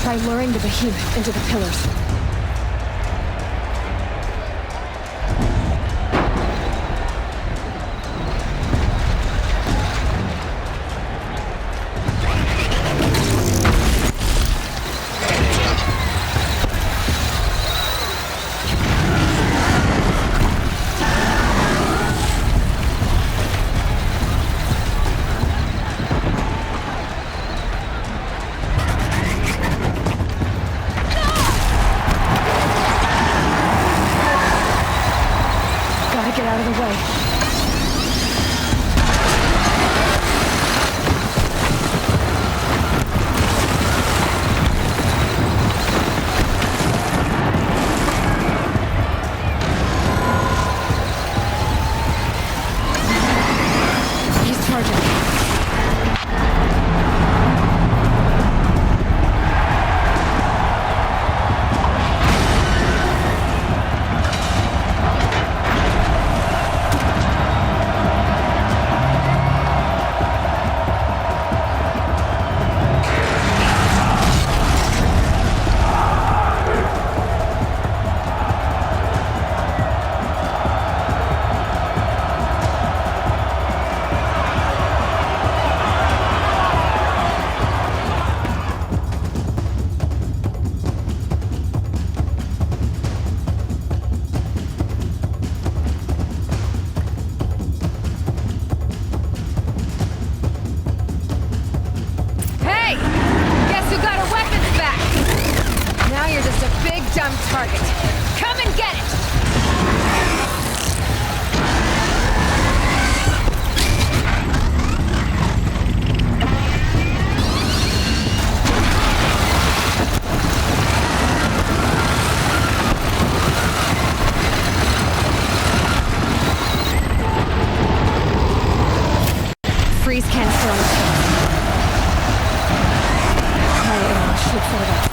Try luring the behemoth into the pillars. target. Come and get it! Freeze canister on the top. My arrow should fill it up.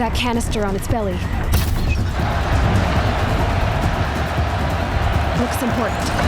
That canister on its belly. Looks important.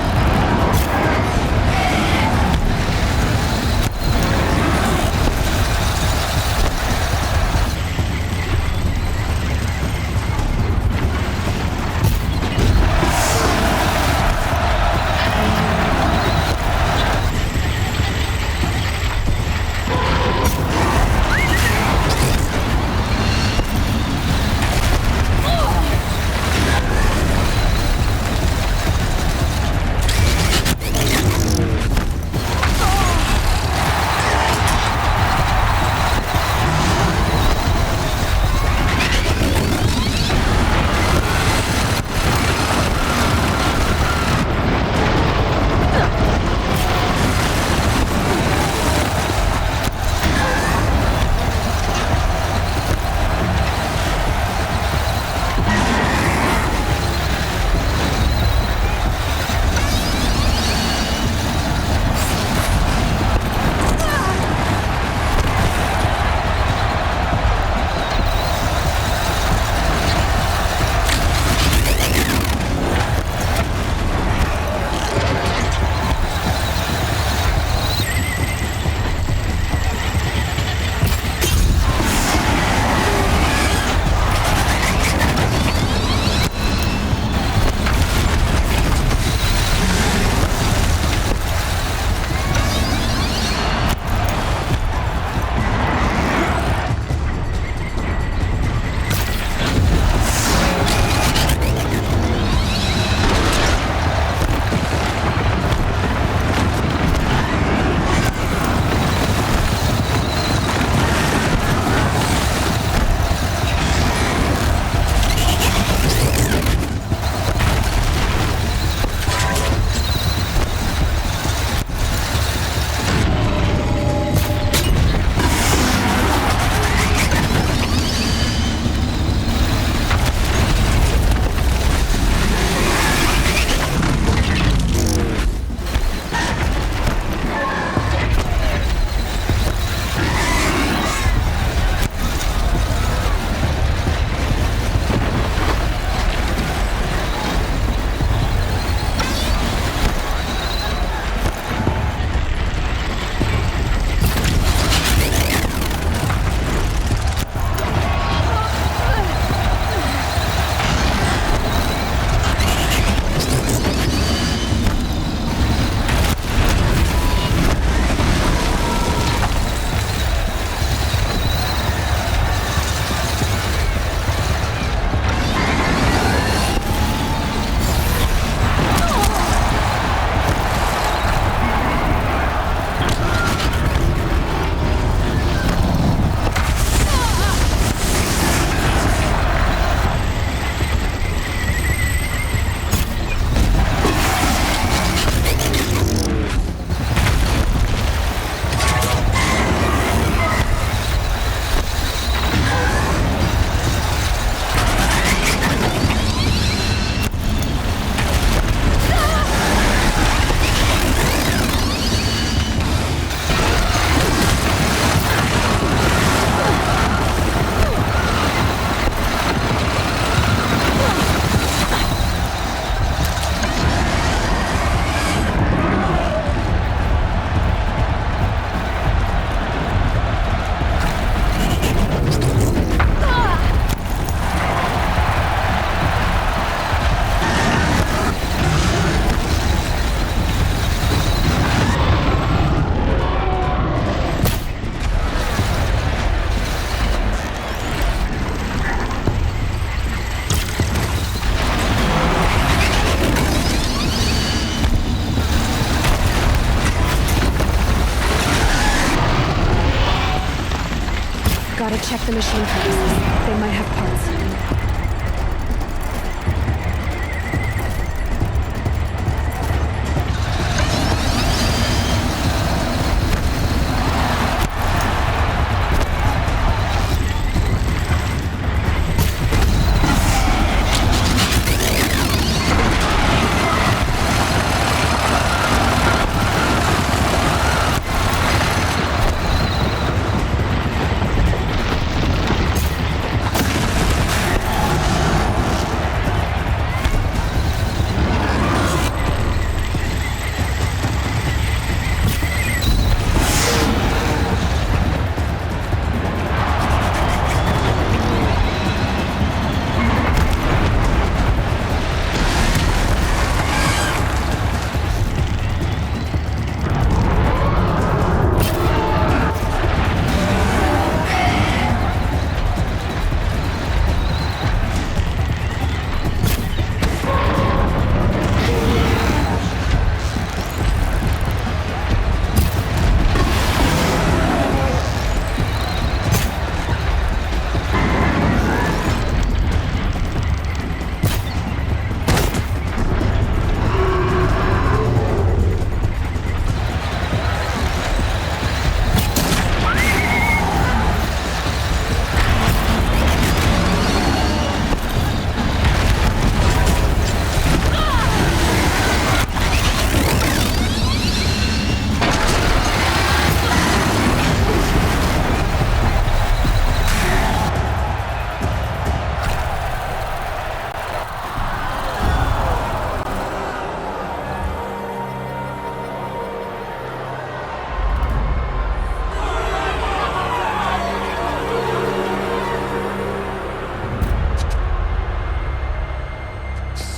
Check the machine purchases. They might have parts.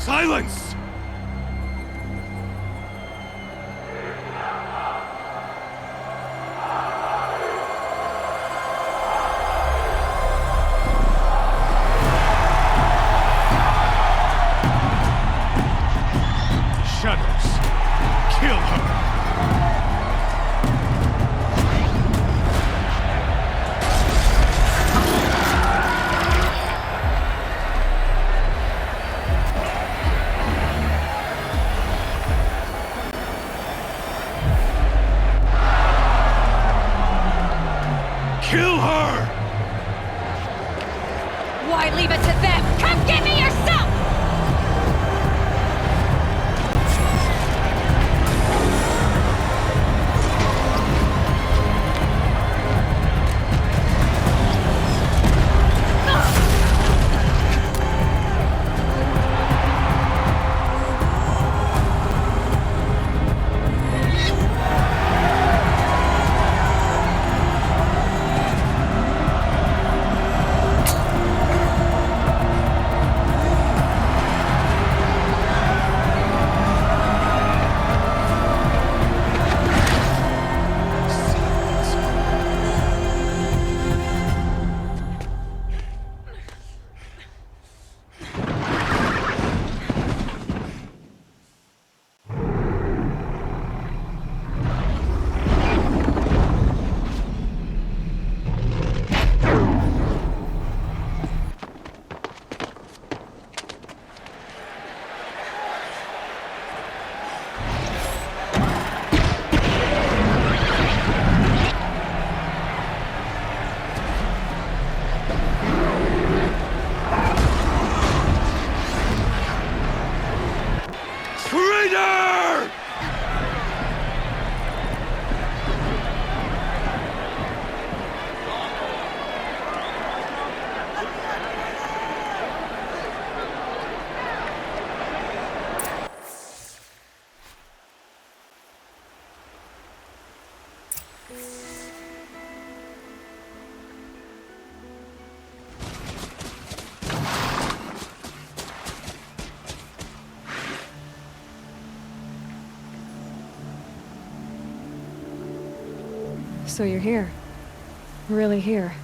Silence! Shadows, kill her! Kill her! Why leave it to them? Come get me yourself! Traitor! So you're here. Really here.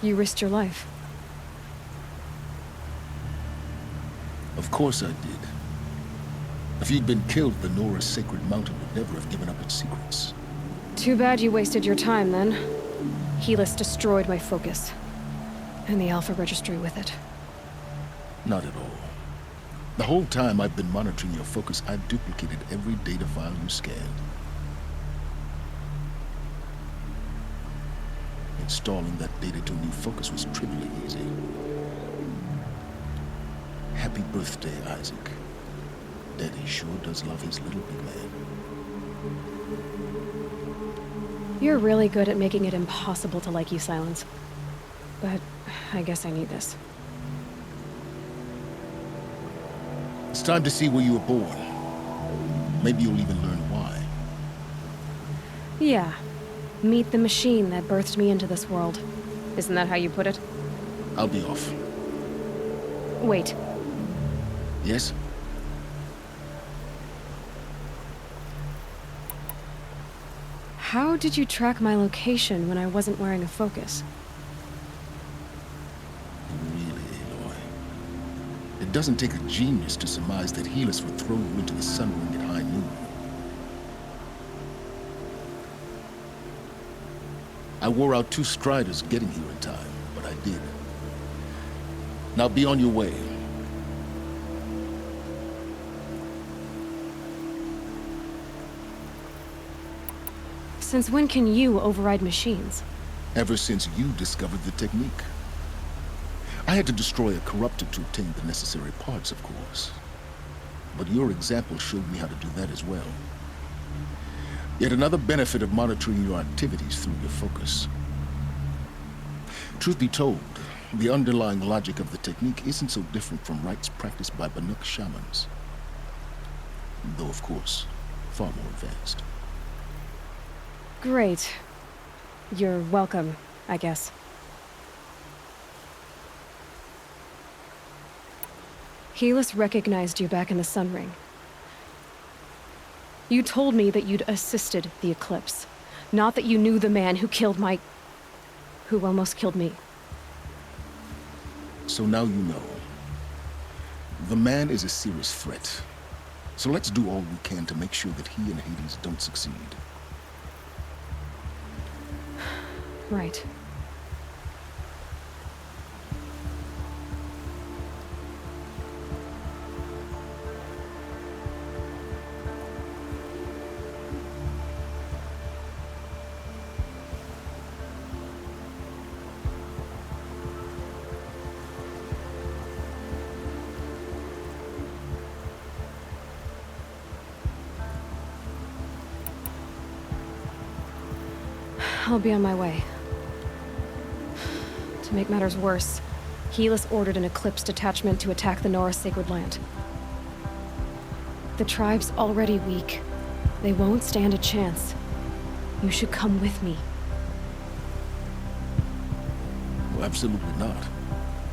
You risked your life. Of course I did. If you'd been killed, the Nora's sacred mountain would never have given up its secrets. Too bad you wasted your time then. Helis destroyed my focus. And the Alpha Registry with it. Not at all. The whole time I've been monitoring your focus, I've duplicated every data file you scanned. Installing that data to a new focus was trivially easy. Happy birthday, Isaac. Daddy sure does love his little big man. You're really good at making it impossible to like you, Silence. But I guess I need this. It's time to see where you were born. Maybe you'll even learn why. Yeah. Meet the machine that birthed me into this world. Isn't that how you put it? I'll be off. Wait. Yes? How did you track my location when I wasn't wearing a focus? Really, Aloy? It doesn't take a genius to surmise that Helis would throw you into the sun ring at high noon. I wore out 2 striders getting here in time, but I did. Now be on your way. Since when can you override machines? Ever since you discovered the technique. I had to destroy a corruptor to obtain the necessary parts, of course. But your example showed me how to do that as well. Yet another benefit of monitoring your activities through your focus. Truth be told, the underlying logic of the technique isn't so different from rites practiced by Banuk shamans. Though, of course, far more advanced. Great. You're welcome, I guess. Helis recognized you back in the Sun Ring. You told me that you'd assisted the Eclipse, not that you knew the man who who almost killed me. So now you know. The man is a serious threat. So let's do all we can to make sure that he and Hades don't succeed. Right. I'll be on my way. To make matters worse, Helis ordered an Eclipse detachment to attack the Nora Sacred Land. The tribe's already weak. They won't stand a chance. You should come with me. Well, absolutely not.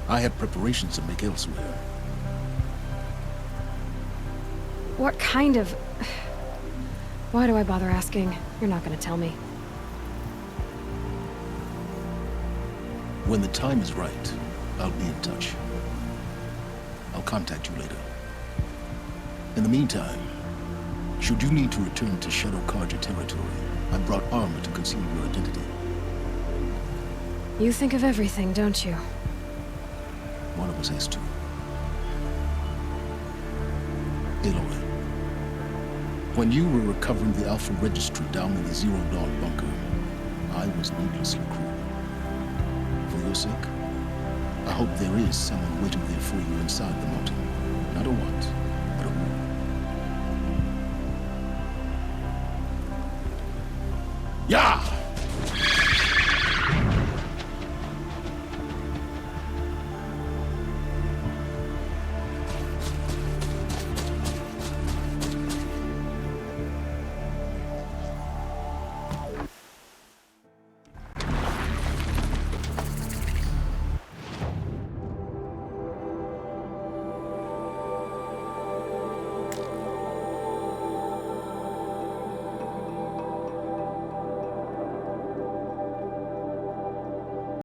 I have preparations to make elsewhere. What kind of... Why do I bother asking? You're not gonna tell me. When the time is right, I'll be in touch. I'll contact you later. In the meantime, should you need to return to Shadow Carja territory, I brought armor to conceal your identity. You think of everything, don't you? One of us has to. Aloy, when you were recovering the Alpha Registry down in the Zero Dawn bunker, I was needlessly cruel. For your sake, I hope there is someone waiting there for you inside the mountain. Not a what, but a who. Yeah!